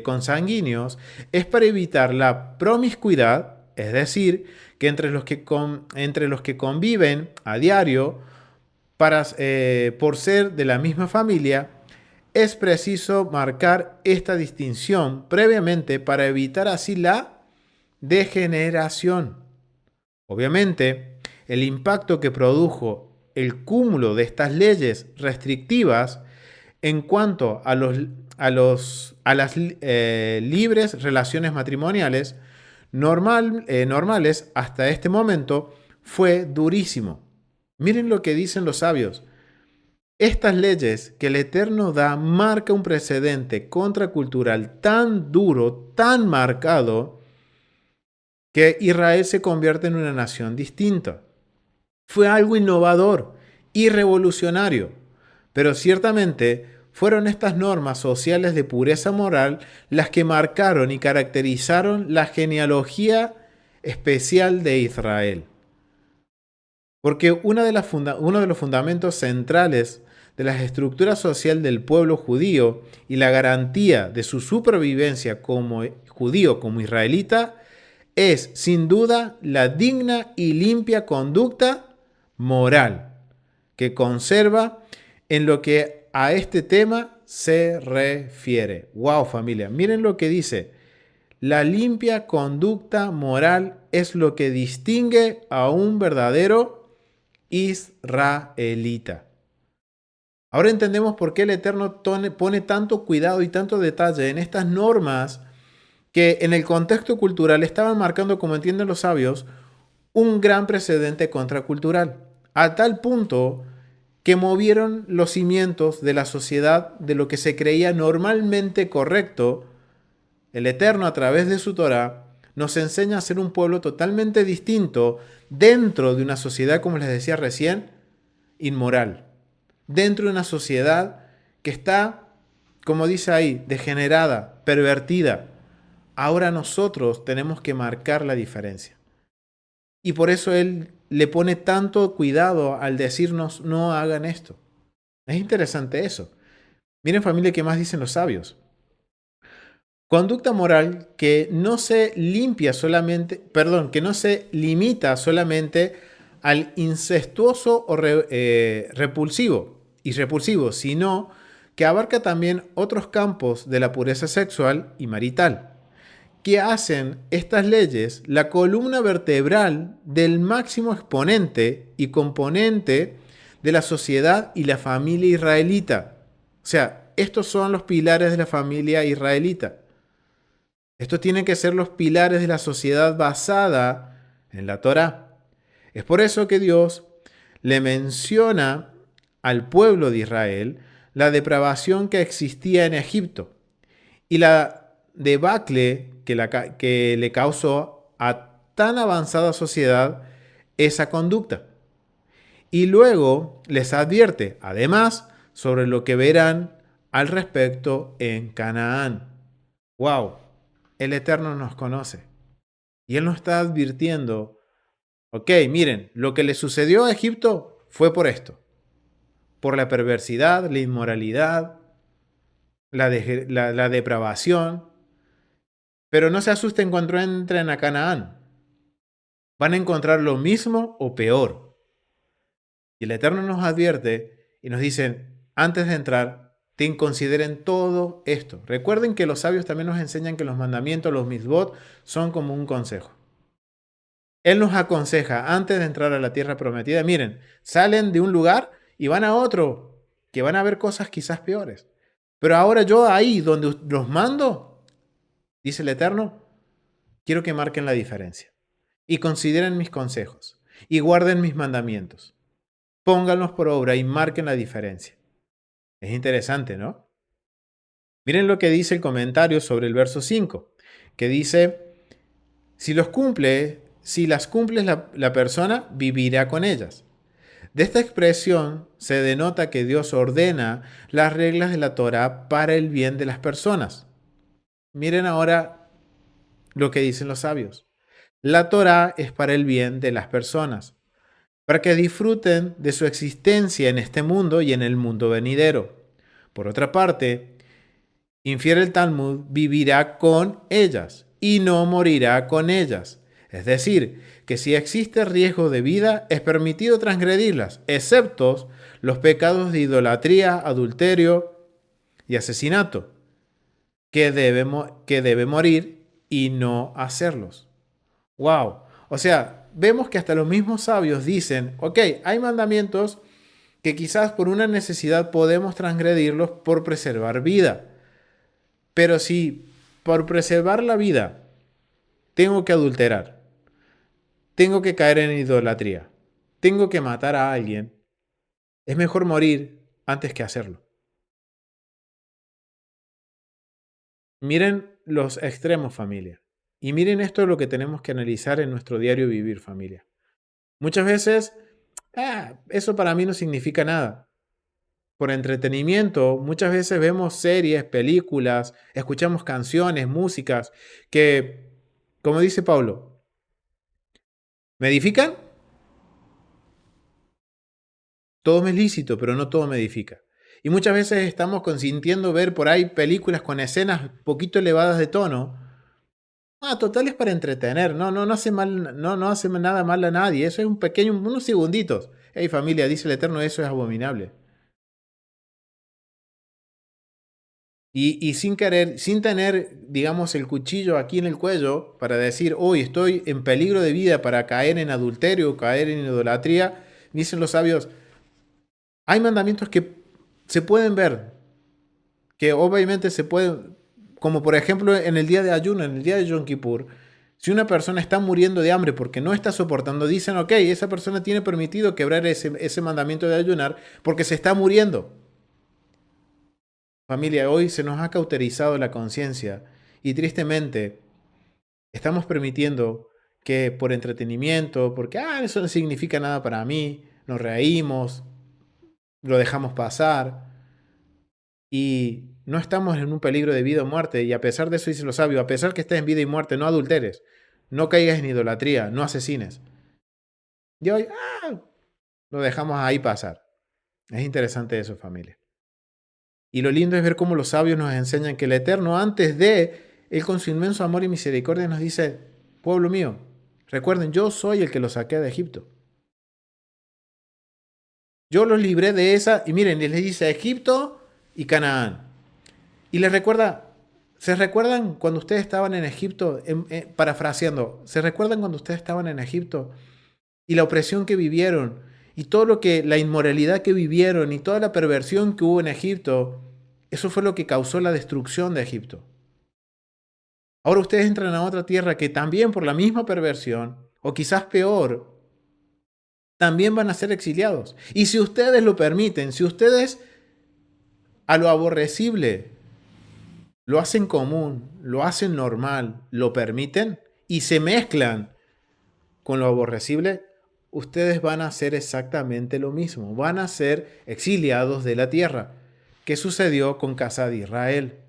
consanguíneos es para evitar la promiscuidad, es decir, que entre los que conviven a diario por ser de la misma familia, es preciso marcar esta distinción previamente para evitar así la degeneración. Obviamente, el impacto que produjo el cúmulo de estas leyes restrictivas en cuanto a las libres relaciones matrimoniales normales hasta este momento fue durísimo. Miren lo que dicen los sabios. Estas leyes que el Eterno da marca un precedente contracultural tan duro, tan marcado, que Israel se convierte en una nación distinta. Fue algo innovador y revolucionario, pero ciertamente fueron estas normas sociales de pureza moral las que marcaron y caracterizaron la genealogía especial de Israel. Porque uno de los fundamentos centrales de la estructura social del pueblo judío y la garantía de su supervivencia como judío, como israelita, es sin duda la digna y limpia conducta moral que conserva en lo que a este tema se refiere. ¡Wow, familia! Miren lo que dice. La limpia conducta moral es lo que distingue a un verdadero israelita. Ahora entendemos por qué el Eterno pone tanto cuidado y tanto detalle en estas normas que en el contexto cultural estaban marcando, como entienden los sabios, un gran precedente contracultural, a tal punto que movieron los cimientos de la sociedad de lo que se creía normalmente correcto. El Eterno, a través de su Torá, nos enseña a ser un pueblo totalmente distinto dentro de una sociedad, como les decía recién, inmoral. Dentro de una sociedad que está, como dice ahí, degenerada, pervertida. Ahora nosotros tenemos que marcar la diferencia. Y por eso Él le pone tanto cuidado al decirnos no hagan esto. Es interesante eso. Miren, familia, qué más dicen los sabios. Conducta moral que no se que no se limita solamente al incestuoso o repulsivo, sino que abarca también otros campos de la pureza sexual y marital, que hacen estas leyes la columna vertebral del máximo exponente y componente de la sociedad y la familia israelita. O sea, estos son los pilares de la familia israelita. Estos tienen que ser los pilares de la sociedad basada en la Torá. Es por eso que Dios le menciona al pueblo de Israel la depravación que existía en Egipto y la debacle que le causó a tan avanzada sociedad esa conducta. Y luego les advierte, además, sobre lo que verán al respecto en Canaán. ¡Wow! El Eterno nos conoce. Y Él nos está advirtiendo, ok, miren, lo que le sucedió a Egipto fue por esto. Por la perversidad, la inmoralidad, la depravación. Pero no se asusten cuando entren a Canaán. Van a encontrar lo mismo o peor. Y el Eterno nos advierte y nos dice, antes de entrar, consideren todo esto. Recuerden que los sabios también nos enseñan que los mandamientos, los mitzvot, son como un consejo. Él nos aconseja antes de entrar a la tierra prometida, miren, salen de un lugar y van a otro, que van a ver cosas quizás peores. Pero ahora yo ahí donde los mando, dice el Eterno, quiero que marquen la diferencia. Y consideren mis consejos. Y guarden mis mandamientos. Pónganlos por obra y marquen la diferencia. Es interesante, ¿no? Miren lo que dice el comentario sobre el verso 5, que dice, si las cumple la persona, vivirá con ellas. De esta expresión se denota que Dios ordena las reglas de la Torá para el bien de las personas. Miren ahora lo que dicen los sabios. La Torá es para el bien de las personas, para que disfruten de su existencia en este mundo y en el mundo venidero. Por otra parte, infiere el Talmud, vivirá con ellas y no morirá con ellas. Es decir, que si existe riesgo de vida, es permitido transgredirlas, excepto los pecados de idolatría, adulterio y asesinato, que debe morir y no hacerlos. ¡Wow! O sea, vemos que hasta los mismos sabios dicen, ok, hay mandamientos que quizás por una necesidad podemos transgredirlos por preservar vida. Pero si por preservar la vida tengo que adulterar, tengo que caer en idolatría, tengo que matar a alguien, es mejor morir antes que hacerlo. Miren los extremos, familia. Y miren esto es lo que tenemos que analizar en nuestro diario vivir, familia. Muchas veces, eso para mí no significa nada. Por entretenimiento, muchas veces vemos series, películas, escuchamos canciones, músicas, que, como dice Pablo, ¿me edifican? Todo me es lícito, pero no todo me edifica. Y muchas veces estamos consintiendo ver por ahí películas con escenas poquito elevadas de tono. Total es para entretener, no hace mal, no hace nada mal a nadie. Eso es unos segunditos. Hey familia, dice el Eterno, eso es abominable. Y sin querer, sin tener, digamos, el cuchillo aquí en el cuello para decir, hoy estoy en peligro de vida para caer en adulterio, caer en idolatría, dicen los sabios, hay mandamientos que se pueden ver, que obviamente se pueden, como por ejemplo en el día de ayuno, en el día de Yom Kippur, si una persona está muriendo de hambre porque no está soportando, dicen, ok, esa persona tiene permitido quebrar ese mandamiento de ayunar porque se está muriendo. Familia, hoy se nos ha cauterizado la conciencia y tristemente estamos permitiendo que por entretenimiento, porque eso no significa nada para mí, nos reímos, lo dejamos pasar y no estamos en un peligro de vida o muerte. Y a pesar de eso dice lo sabio, a pesar que estés en vida y muerte, no adulteres, no caigas en idolatría, no asesines. Y hoy lo dejamos ahí pasar. Es interesante eso, familia. Y lo lindo es ver cómo los sabios nos enseñan que el Eterno, antes de Él con su inmenso amor y misericordia, nos dice, pueblo mío, recuerden, yo soy el que los saqué de Egipto. Yo los libré de esa, y miren, les dice Egipto y Canaán. Y les recuerda, ¿se recuerdan cuando ustedes estaban en Egipto? Parafraseando, ¿se recuerdan cuando ustedes estaban en Egipto? Y la opresión que vivieron, y todo lo que, la inmoralidad que vivieron, y toda la perversión que hubo en Egipto, eso fue lo que causó la destrucción de Egipto. Ahora ustedes entran a otra tierra que también por la misma perversión, o quizás peor, también van a ser exiliados. Y si ustedes lo permiten, si ustedes a lo aborrecible lo hacen común, lo hacen normal, lo permiten y se mezclan con lo aborrecible, ustedes van a hacer exactamente lo mismo. Van a ser exiliados de la tierra. ¿Qué sucedió con casa de Israel?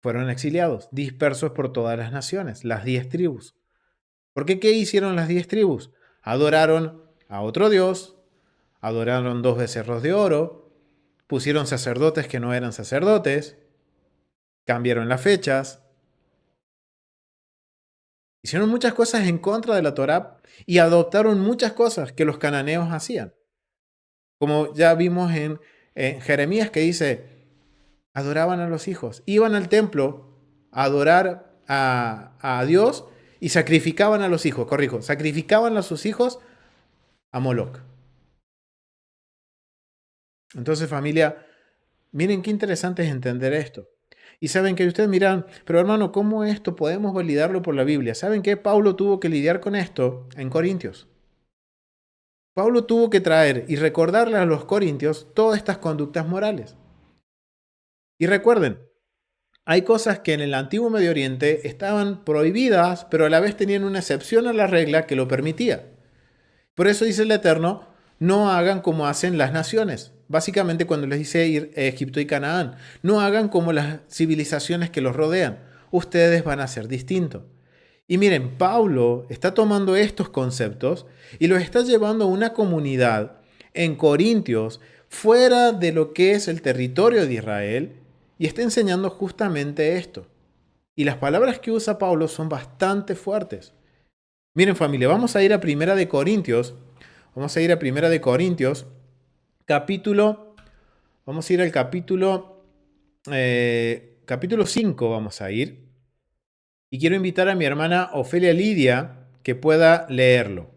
Fueron exiliados, dispersos por todas las naciones, las 10 tribus. ¿Por qué? ¿Qué hicieron las 10 tribus? Adoraron a otro Dios, adoraron 2 becerros de oro, pusieron sacerdotes que no eran sacerdotes, cambiaron las fechas, hicieron muchas cosas en contra de la Torá y adoptaron muchas cosas que los cananeos hacían. Como ya vimos en Jeremías que dice, adoraban a los hijos, iban al templo a adorar a Dios y sacrificaban a los hijos, corrijo, sacrificaban a sus hijos a Moloc. Entonces, familia, miren qué interesante es entender esto. Y saben que ustedes miran, pero hermano, ¿cómo esto podemos validarlo por la Biblia? ¿Saben qué? Pablo tuvo que lidiar con esto en Corintios. Pablo tuvo que traer y recordarle a los corintios todas estas conductas morales. Y recuerden, hay cosas que en el antiguo Medio Oriente estaban prohibidas, pero a la vez tenían una excepción a la regla que lo permitía. Por eso dice el Eterno, no hagan como hacen las naciones. Básicamente cuando les dice ir a Egipto y Canaán, no hagan como las civilizaciones que los rodean. Ustedes van a ser distintos. Y miren, Pablo está tomando estos conceptos y los está llevando a una comunidad en Corintios fuera de lo que es el territorio de Israel y está enseñando justamente esto. Y las palabras que usa Pablo son bastante fuertes. Miren familia, vamos a ir a Primera de Corintios. Vamos a ir a Primera de Corintios, vamos a ir al capítulo 5 vamos a ir. Y quiero invitar a mi hermana Ofelia Lidia que pueda leerlo.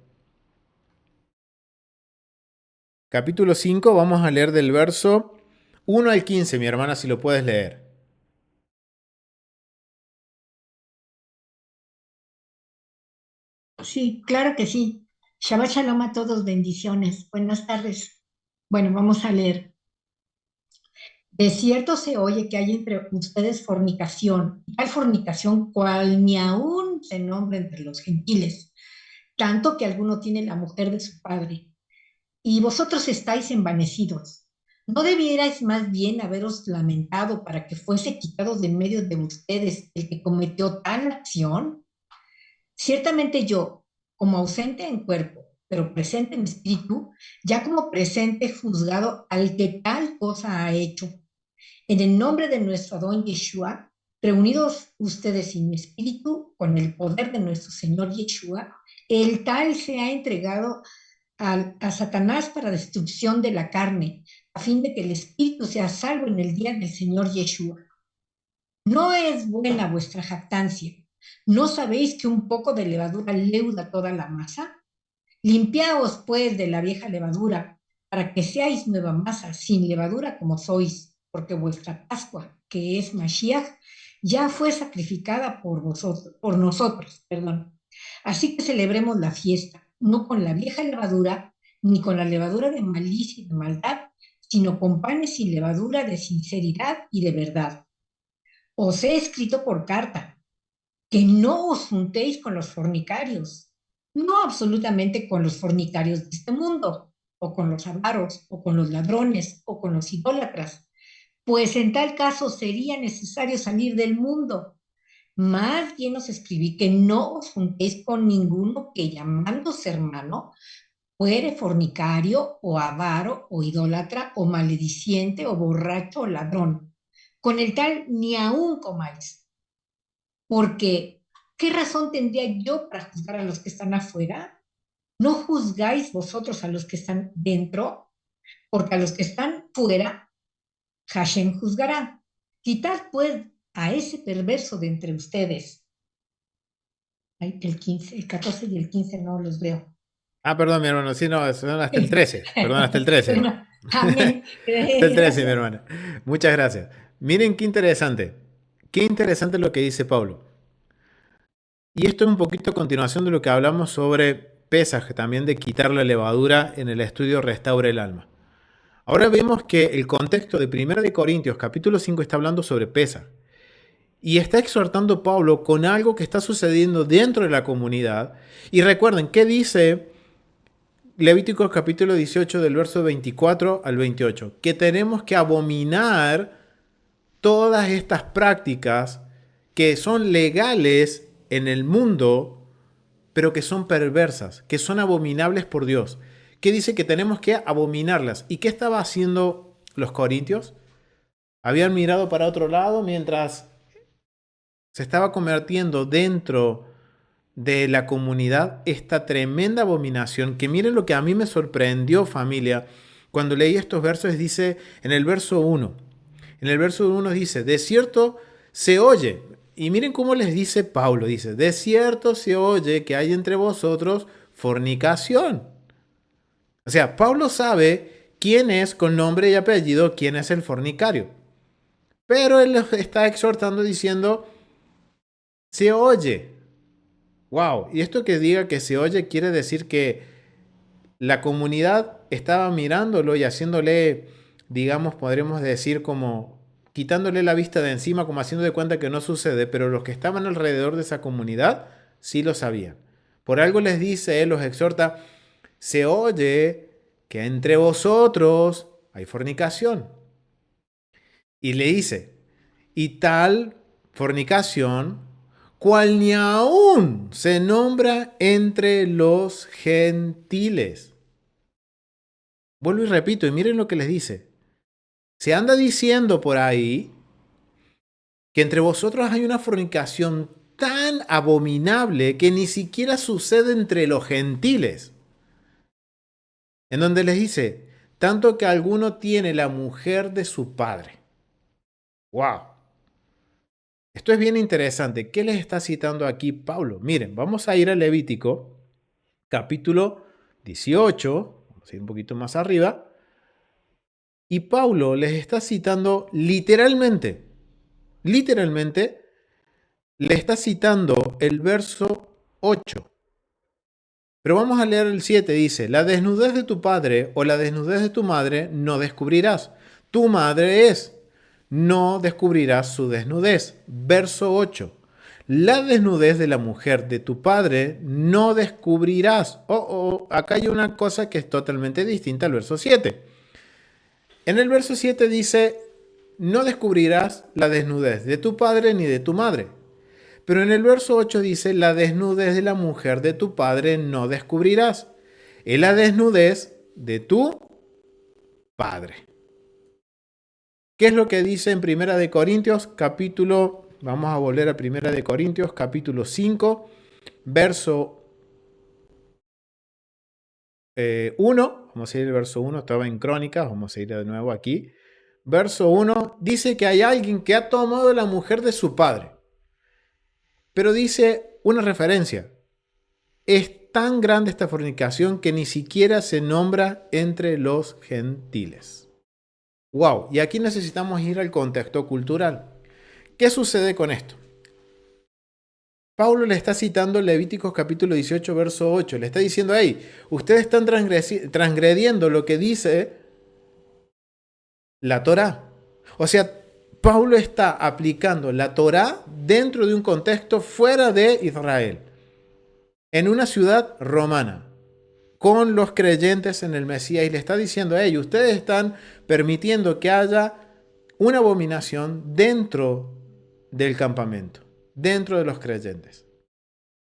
Capítulo 5, vamos a leer del verso 1 al 15, mi hermana, si lo puedes leer. Sí, claro que sí. Shabbat Shalom a todos, bendiciones. Buenas tardes. Bueno, vamos a leer. De cierto se oye que hay entre ustedes fornicación, y tal fornicación cual ni aún se nombra entre los gentiles, tanto que alguno tiene la mujer de su padre, y vosotros estáis envanecidos. ¿No debierais más bien haberos lamentado para que fuese quitado de en medio de ustedes el que cometió tal acción? Ciertamente yo, como ausente en cuerpo, pero presente en espíritu, ya como presente he juzgado al que tal cosa ha hecho. En el nombre de nuestro Adón Yeshua, reunidos ustedes en mi espíritu, con el poder de nuestro Señor Yeshua, El tal se ha entregado a Satanás para destrucción de la carne, a fin de que el espíritu sea salvo en el día del Señor Yeshua. No es buena vuestra jactancia. ¿No sabéis que un poco de levadura leuda toda la masa? Limpiaos pues de la vieja levadura, para que seáis nueva masa, sin levadura como sois, porque vuestra Pascua, que es Mashiach, ya fue sacrificada por vosotros, por nosotros, perdón. Así que celebremos la fiesta, no con la vieja levadura, ni con la levadura de malicia y de maldad, sino con panes sin levadura de sinceridad y de verdad. Os he escrito por carta que no os juntéis con los fornicarios, no absolutamente con los fornicarios de este mundo, o con los avaros, o con los ladrones, o con los idólatras, pues en tal caso sería necesario salir del mundo. Más bien os escribí que no os juntéis con ninguno que llamándose hermano fuere fornicario, o avaro, o idólatra, o malediciente, o borracho, o ladrón. Con el tal ni aún comáis. Porque, ¿qué razón tendría yo para juzgar a los que están afuera? ¿No juzgáis vosotros a los que están dentro? Porque a los que están fuera, Hashem juzgará. Quitad pues a ese perverso de entre ustedes. Ay, el 15, el 14 y el 15 no los veo. Ah, perdón, mi hermano, sí, no, son hasta el 13. Perdón, hasta el 13. Bueno, amén. Hasta el 13, mi Gracias. hermana. Muchas gracias. Miren qué interesante. Qué interesante lo que dice Pablo. Y esto es un poquito a continuación de lo que hablamos sobre Pesaj, también de quitar la levadura en el estudio Restaura el Alma. Ahora vemos que el contexto de 1 de Corintios capítulo 5 está hablando sobre Pesaj. Y está exhortando Pablo con algo que está sucediendo dentro de la comunidad. Y recuerden, ¿qué dice Levíticos capítulo 18 del verso 24 al 28? Que tenemos que abominar todas estas prácticas que son legales en el mundo, pero que son perversas, que son abominables por Dios. ¿Qué dice? Que tenemos que abominarlas. ¿Y qué estaba haciendo los corintios? Habían mirado para otro lado mientras se estaba convirtiendo dentro de la comunidad esta tremenda abominación, que miren lo que a mí me sorprendió, familia, cuando leí estos versos. Dice en el verso 1, dice, de cierto se oye, y miren cómo les dice Pablo, dice, de cierto se oye que hay entre vosotros fornicación. O sea, Pablo sabe quién es con nombre y apellido, quién es el fornicario, pero él los está exhortando diciendo, se oye. Wow, y esto que diga que se oye quiere decir que la comunidad estaba mirándolo y haciéndole, digamos, podríamos decir como quitándole la vista de encima, como haciendo de cuenta que no sucede, pero los que estaban alrededor de esa comunidad sí lo sabían. Por algo les dice, él los exhorta, se oye que entre vosotros hay fornicación. Y le dice, y tal fornicación, cual ni aún se nombra entre los gentiles. Vuelvo y repito, y miren lo que les dice. Se anda diciendo por ahí que entre vosotros hay una fornicación tan abominable que ni siquiera sucede entre los gentiles. En donde les dice, tanto que alguno tiene la mujer de su padre. ¡Wow! Esto es bien interesante. ¿Qué les está citando aquí Pablo? Miren, vamos a ir a Levítico, capítulo 18, vamos a ir un poquito más arriba, y Pablo les está citando literalmente, le está citando el verso 8. Pero vamos a leer el 7, dice, la desnudez de tu padre o la desnudez de tu madre no descubrirás. Tu madre es, no descubrirás su desnudez. Verso 8. La desnudez de la mujer de tu padre no descubrirás. Acá hay una cosa que es totalmente distinta al verso 7. En el verso 7 dice, no descubrirás la desnudez de tu padre ni de tu madre. Pero en el verso 8 dice, la desnudez de la mujer de tu padre no descubrirás. Es la desnudez de tu padre. ¿Qué es lo que dice en Primera de Corintios, vamos a volver a Primera de Corintios, capítulo 5, verso 1, vamos a ir al verso 1, estaba en Crónicas, vamos a ir de nuevo aquí. Verso 1 dice que hay alguien que ha tomado la mujer de su padre. Pero dice una referencia. Es tan grande esta fornicación que ni siquiera se nombra entre los gentiles. Wow, y aquí necesitamos ir al contexto cultural. ¿Qué sucede con esto? Pablo le está citando Levíticos capítulo 18, verso 8. Le está diciendo, hey, ustedes están transgrediendo lo que dice la Torá. O sea, Pablo está aplicando la Torá dentro de un contexto fuera de Israel, en una ciudad romana, con los creyentes en el Mesías, y le está diciendo a ellos, ustedes están permitiendo que haya una abominación dentro del campamento, dentro de los creyentes.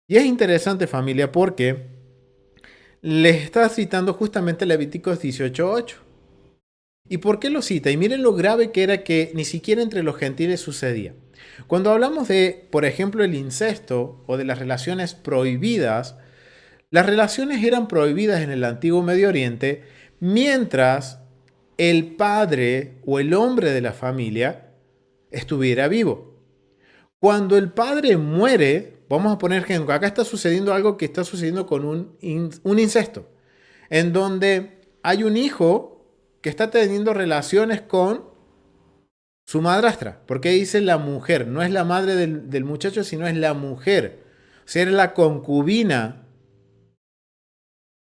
Y es interesante, familia, porque les está citando justamente Levíticos 18:8. ¿Y por qué lo cita? Y miren lo grave que era que ni siquiera entre los gentiles sucedía. Cuando hablamos de, por ejemplo, el incesto o de las relaciones prohibidas, las relaciones eran prohibidas en el antiguo Medio Oriente mientras el padre o el hombre de la familia estuviera vivo. Cuando el padre muere, vamos a poner que acá está sucediendo algo que está sucediendo con un incesto, en donde hay un hijo que está teniendo relaciones con su madrastra. Porque dice la mujer, no es la madre del muchacho, sino es la mujer. O sea, es la concubina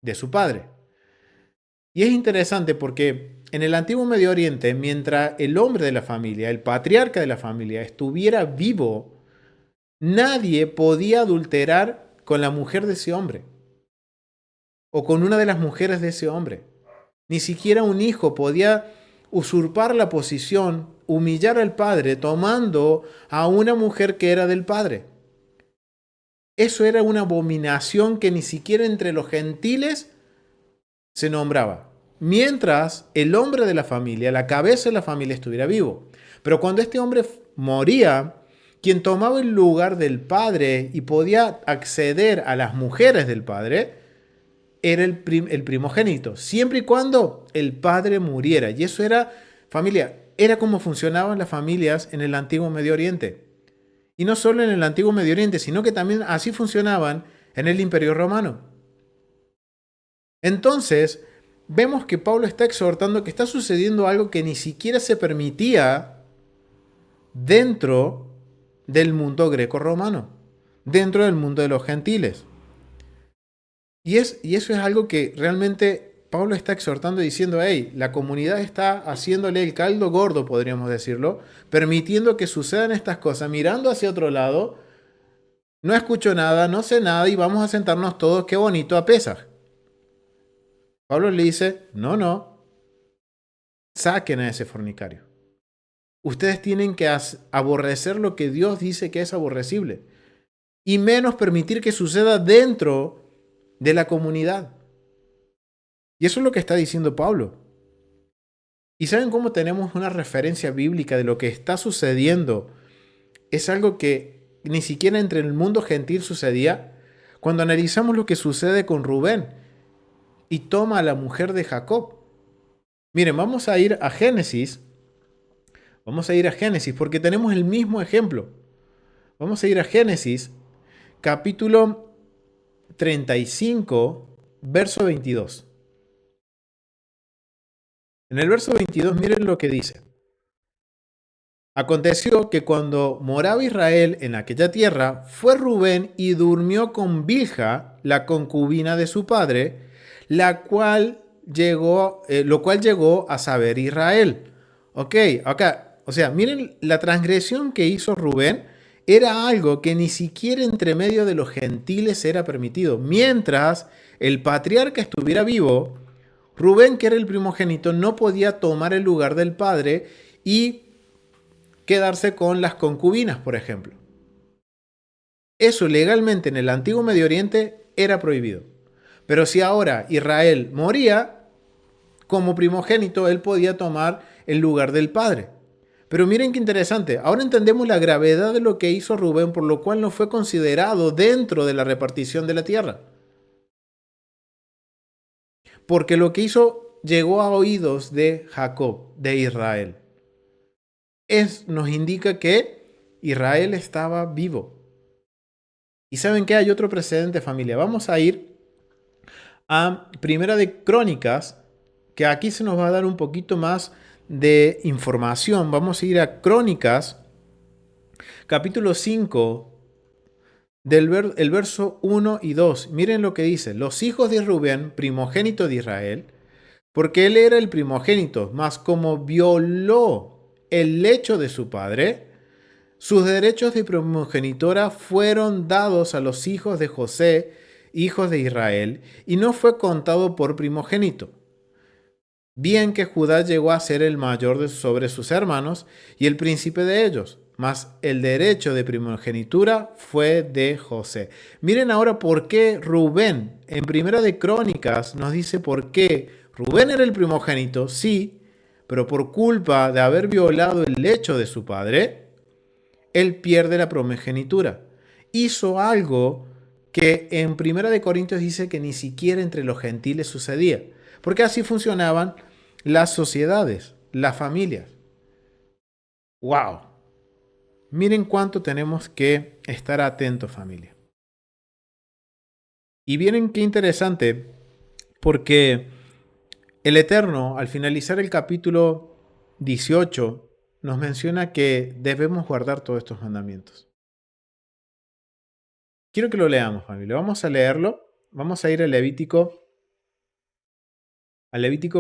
de su padre. Y es interesante porque en el antiguo Medio Oriente, mientras el hombre de la familia, el patriarca de la familia, estuviera vivo, nadie podía adulterar con la mujer de ese hombre o con una de las mujeres de ese hombre. Ni siquiera un hijo podía usurpar la posición, humillar al padre tomando a una mujer que era del padre. Eso era una abominación que ni siquiera entre los gentiles se nombraba, mientras el hombre de la familia, la cabeza de la familia, estuviera vivo. Pero cuando este hombre moría, quien tomaba el lugar del padre y podía acceder a las mujeres del padre era el primogénito, siempre y cuando el padre muriera. Y eso era, familia, era como funcionaban las familias en el antiguo Medio Oriente. Y no solo en el antiguo Medio Oriente, sino que también así funcionaban en el Imperio Romano. Entonces, vemos que Pablo está exhortando que está sucediendo algo que ni siquiera se permitía dentro del mundo greco-romano, dentro del mundo de los gentiles. Y eso es algo que realmente Pablo está exhortando diciendo, hey, la comunidad está haciéndole el caldo gordo, podríamos decirlo, permitiendo que sucedan estas cosas, mirando hacia otro lado, no escucho nada, no sé nada y vamos a sentarnos todos, qué bonito, a Pesaj. Pablo le dice, no, saquen a ese fornicario. Ustedes tienen que aborrecer lo que Dios dice que es aborrecible y menos permitir que suceda dentro de la comunidad. Y eso es lo que está diciendo Pablo. ¿Y saben cómo tenemos una referencia bíblica de lo que está sucediendo? Es algo que ni siquiera entre el mundo gentil sucedía. Cuando analizamos lo que sucede con Rubén y toma a la mujer de Jacob. Miren, vamos a ir a Génesis. Vamos a ir a Génesis porque tenemos el mismo ejemplo. Vamos a ir a Génesis, capítulo 35, verso 22. En el verso 22, miren lo que dice. Aconteció que cuando moraba Israel en aquella tierra, fue Rubén y durmió con Bilha, la concubina de su padre, lo cual llegó a saber Israel. Ok, acá, o sea, miren la transgresión que hizo Rubén. Era algo que ni siquiera entre medio de los gentiles era permitido. Mientras el patriarca estuviera vivo, Rubén, que era el primogénito, no podía tomar el lugar del padre y quedarse con las concubinas, por ejemplo. Eso legalmente en el antiguo Medio Oriente era prohibido. Pero si ahora Israel moría, como primogénito, él podía tomar el lugar del padre. Pero miren qué interesante, ahora entendemos la gravedad de lo que hizo Rubén, por lo cual no fue considerado dentro de la repartición de la tierra. porque lo que hizo llegó a oídos de Jacob, de Israel. Nos indica que Israel estaba vivo. ¿Y saben qué? Hay otro precedente, familia. Vamos a ir a Primera de Crónicas, que aquí se nos va a dar un poquito más de información. Vamos a ir a Crónicas, capítulo 5, el verso 1 y 2. Miren lo que dice. Los hijos de Rubén, primogénito de Israel, porque él era el primogénito, mas como violó el lecho de su padre, sus derechos de primogenitura fueron dados a los hijos de José, hijos de Israel, y no fue contado por primogénito. Bien que Judá llegó a ser el mayor sobre sus hermanos y el príncipe de ellos, mas el derecho de primogenitura fue de José. Miren ahora por qué Rubén, en Primera de Crónicas, nos dice por qué Rubén era el primogénito, sí, pero por culpa de haber violado el lecho de su padre, él pierde la primogenitura. Hizo algo que en Primera de Corintios dice que ni siquiera entre los gentiles sucedía, porque así funcionaban las sociedades, las familias. ¡Wow! Miren cuánto tenemos que estar atentos, familia. Y miren qué interesante, porque el Eterno, al finalizar el capítulo 18, nos menciona que debemos guardar todos estos mandamientos. Quiero que lo leamos, familia. Vamos a leerlo. Vamos a ir al Levítico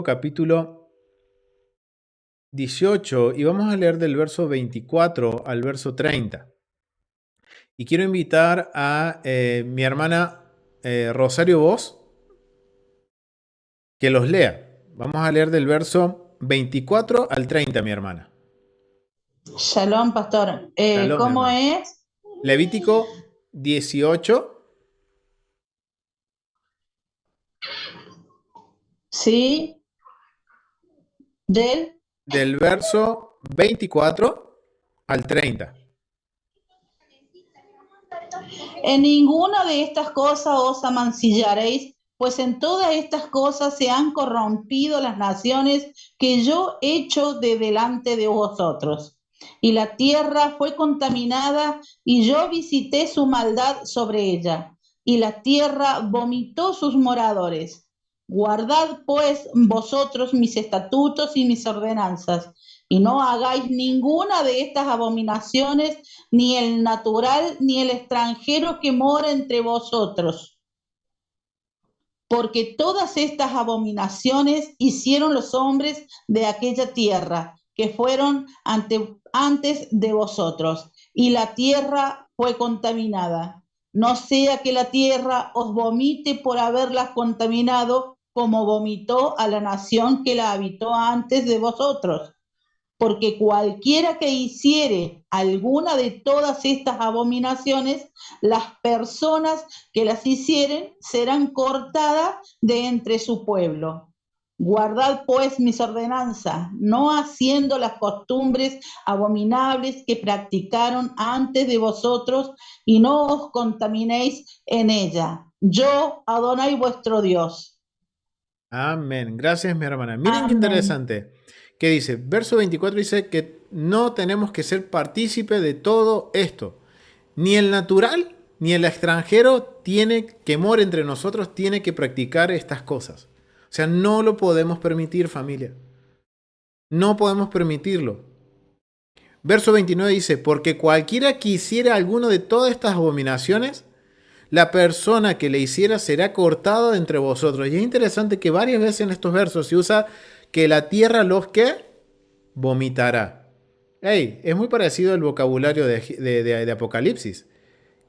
capítulo 18 y vamos a leer del verso 24 al verso 30. Y quiero invitar a mi hermana Rosario Vos que los lea. Vamos a leer del verso 24 al 30, mi hermana. Shalom, pastor. Shalom, ¿Cómo hermano. es? Levítico 18. Sí. Del verso 24 al 30. En ninguna de estas cosas os amancillaréis, pues en todas estas cosas se han corrompido las naciones que yo he hecho de delante de vosotros. Y la tierra fue contaminada, y yo visité su maldad sobre ella, y la tierra vomitó sus moradores. Guardad pues vosotros mis estatutos y mis ordenanzas, y no hagáis ninguna de estas abominaciones, ni el natural, ni el extranjero que mora entre vosotros. Porque todas estas abominaciones hicieron los hombres de aquella tierra, que fueron antes de vosotros, y la tierra fue contaminada. No sea que la tierra os vomite por haberlas contaminado, como vomitó a la nación que la habitó antes de vosotros. Porque cualquiera que hiciere alguna de todas estas abominaciones, las personas que las hicieren serán cortadas de entre su pueblo. Guardad pues mis ordenanzas, no haciendo las costumbres abominables que practicaron antes de vosotros, y no os contaminéis en ella. Yo, Adonai vuestro Dios. Amén. Gracias, mi hermana. Miren Amén. qué interesante. ¿Qué dice? Verso 24 dice que no tenemos que ser partícipe de todo esto. Ni el natural ni el extranjero que mora entre nosotros tiene que practicar estas cosas. O sea, no lo podemos permitir, familia. No podemos permitirlo. Verso 29 dice, porque cualquiera que hiciera alguno de todas estas abominaciones, la persona que le hiciera será cortada de entre vosotros. Y es interesante que varias veces en estos versos se usa que la tierra los que vomitará. Hey, es muy parecido al vocabulario de Apocalipsis.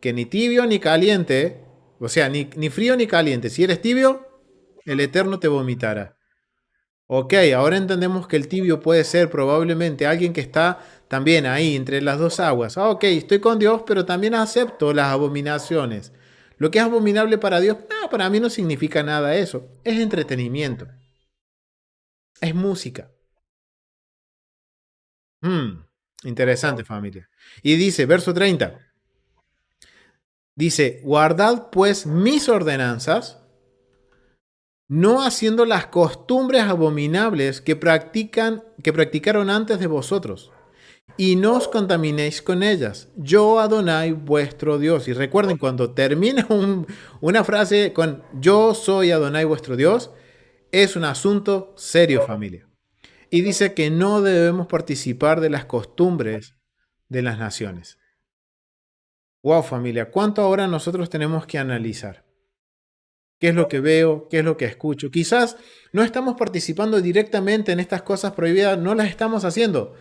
Que ni tibio ni caliente, o sea, ni frío ni caliente. Si eres tibio, el Eterno te vomitará. Ok, ahora entendemos que el tibio puede ser probablemente alguien que está también ahí entre las dos aguas. Ok, estoy con Dios, pero también acepto las abominaciones. Lo que es abominable para Dios, no, para mí no significa nada eso. Es entretenimiento. Es música. Interesante, familia. Y dice, verso 30. Dice, guardad pues mis ordenanzas no haciendo las costumbres abominables que practicaron antes de vosotros, y no os contaminéis con ellas. Yo, Adonai, vuestro Dios. Y recuerden, cuando termina una frase con yo soy Adonai, vuestro Dios, es un asunto serio, familia. Y dice que no debemos participar de las costumbres de las naciones. Wow, familia, ¿cuánto ahora nosotros tenemos que analizar? ¿Qué es lo que veo? ¿Qué es lo que escucho? Quizás no estamos participando directamente en estas cosas prohibidas, no las estamos haciendo,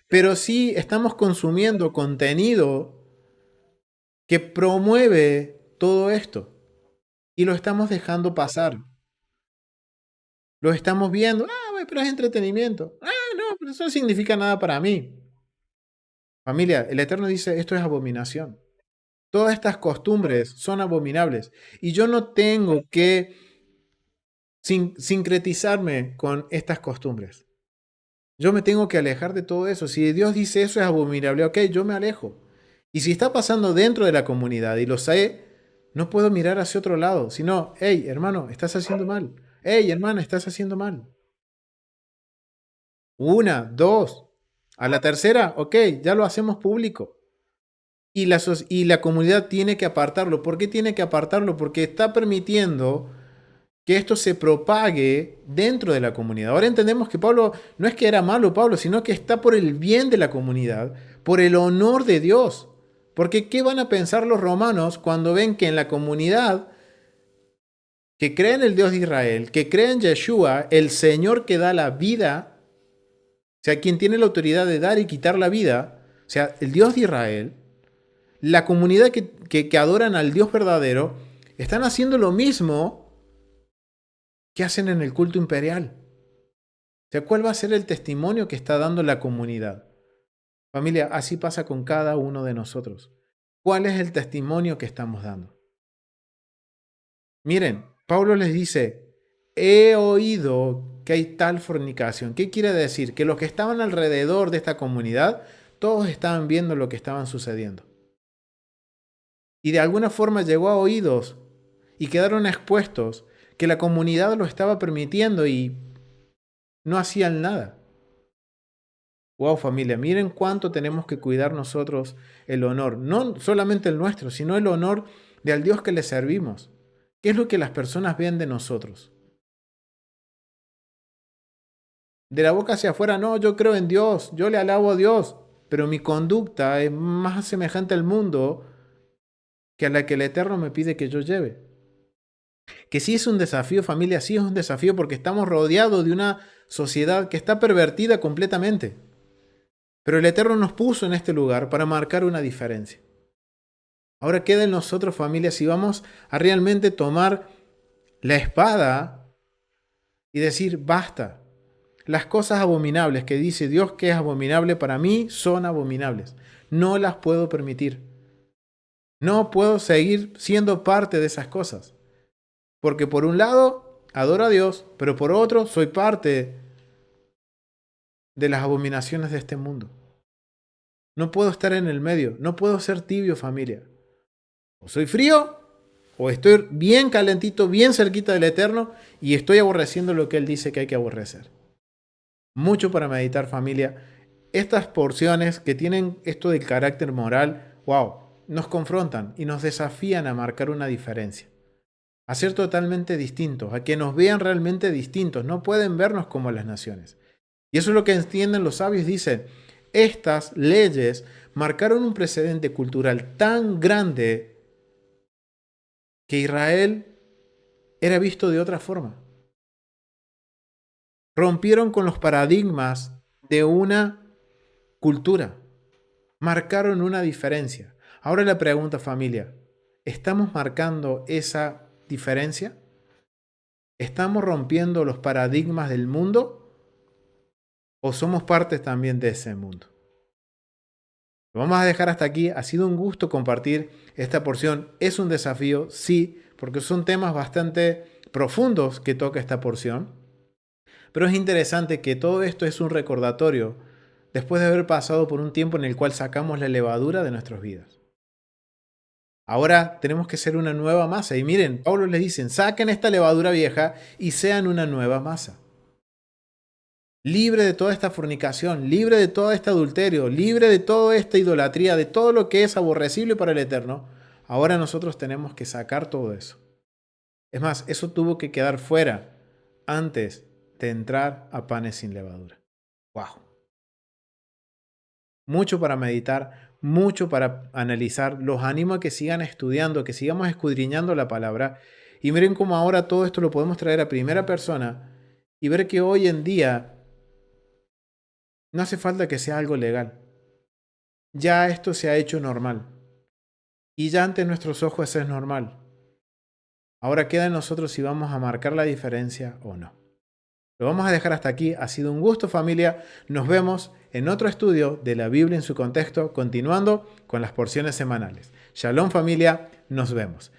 pero sí estamos consumiendo contenido que promueve todo esto y lo estamos dejando pasar. Lo estamos viendo, pero es entretenimiento. No, pero eso no significa nada para mí. Familia, el Eterno dice, esto es abominación. Todas estas costumbres son abominables y yo no tengo que sincretizarme con estas costumbres. Yo me tengo que alejar de todo eso. Si Dios dice eso es abominable, ok, yo me alejo. Y si está pasando dentro de la comunidad y lo sé, no puedo mirar hacia otro lado, sino, hey, hermano, estás haciendo mal. Hey, hermana, estás haciendo mal. Una, dos. A la tercera, ok, ya lo hacemos público. Y la comunidad tiene que apartarlo. ¿Por qué tiene que apartarlo? Porque está permitiendo que esto se propague dentro de la comunidad. Ahora entendemos que Pablo no es que era malo Pablo, sino que está por el bien de la comunidad, por el honor de Dios. Porque ¿qué van a pensar los romanos cuando ven que en la comunidad que cree en el Dios de Israel, que cree en Yeshua, el Señor que da la vida, o sea, quien tiene la autoridad de dar y quitar la vida, o sea, el Dios de Israel, la comunidad que adoran al Dios verdadero, están haciendo lo mismo que hacen en el culto imperial? O sea, ¿cuál va a ser el testimonio que está dando la comunidad? Familia, así pasa con cada uno de nosotros. ¿Cuál es el testimonio que estamos dando? Miren, Pablo les dice, he oído que hay tal fornicación. ¿Qué quiere decir? Que los que estaban alrededor de esta comunidad, todos estaban viendo lo que estaban sucediendo. Y de alguna forma llegó a oídos y quedaron expuestos que la comunidad lo estaba permitiendo y no hacían nada. Wow, familia, miren cuánto tenemos que cuidar nosotros el honor, no solamente el nuestro, sino el honor del Dios que le servimos. ¿Qué es lo que las personas ven de nosotros? De la boca hacia afuera, no, yo creo en Dios, yo le alabo a Dios, pero mi conducta es más semejante al mundo que a la que el Eterno me pide que yo lleve. Que sí es un desafío, familia, sí es un desafío porque estamos rodeados de una sociedad que está pervertida completamente. Pero el Eterno nos puso en este lugar para marcar una diferencia. Ahora queda en nosotros, familia, si vamos a realmente tomar la espada y decir, basta. Las cosas abominables que dice Dios que es abominable para mí son abominables. No las puedo permitir. No puedo seguir siendo parte de esas cosas. Porque por un lado, adoro a Dios, pero por otro, soy parte de las abominaciones de este mundo. No puedo estar en el medio, no puedo ser tibio, familia. O soy frío, o estoy bien calentito, bien cerquita del Eterno, y estoy aborreciendo lo que Él dice que hay que aborrecer. Mucho para meditar, familia. Estas porciones que tienen esto del carácter moral, wow, nos confrontan y nos desafían a marcar una diferencia. A ser totalmente distintos, a que nos vean realmente distintos. No pueden vernos como las naciones. Y eso es lo que entienden los sabios. Dicen, estas leyes marcaron un precedente cultural tan grande que Israel era visto de otra forma. Rompieron con los paradigmas de una cultura. Marcaron una diferencia. Ahora la pregunta, familia, ¿estamos marcando esa diferencia? ¿Estamos rompiendo los paradigmas del mundo? ¿O somos parte también de ese mundo? Lo vamos a dejar hasta aquí. Ha sido un gusto compartir esta porción. Es un desafío, sí, porque son temas bastante profundos que toca esta porción. Pero es interesante que todo esto es un recordatorio después de haber pasado por un tiempo en el cual sacamos la levadura de nuestras vidas. Ahora tenemos que ser una nueva masa. Y miren, Pablo les dice, saquen esta levadura vieja y sean una nueva masa. Libre de toda esta fornicación, libre de todo este adulterio, libre de toda esta idolatría, de todo lo que es aborrecible para el Eterno. Ahora nosotros tenemos que sacar todo eso. Es más, eso tuvo que quedar fuera antes de entrar a panes sin levadura. ¡Wow! Mucho para meditar, mucho para analizar. Los animo a que sigan estudiando, que sigamos escudriñando la palabra. Y miren cómo ahora todo esto lo podemos traer a primera persona y ver que hoy en día no hace falta que sea algo legal. Ya esto se ha hecho normal. Y ya ante nuestros ojos es normal. Ahora queda en nosotros si vamos a marcar la diferencia o no. Lo vamos a dejar hasta aquí. Ha sido un gusto, familia. Nos vemos en otro estudio de la Biblia en su contexto, continuando con las porciones semanales. Shalom, familia. Nos vemos.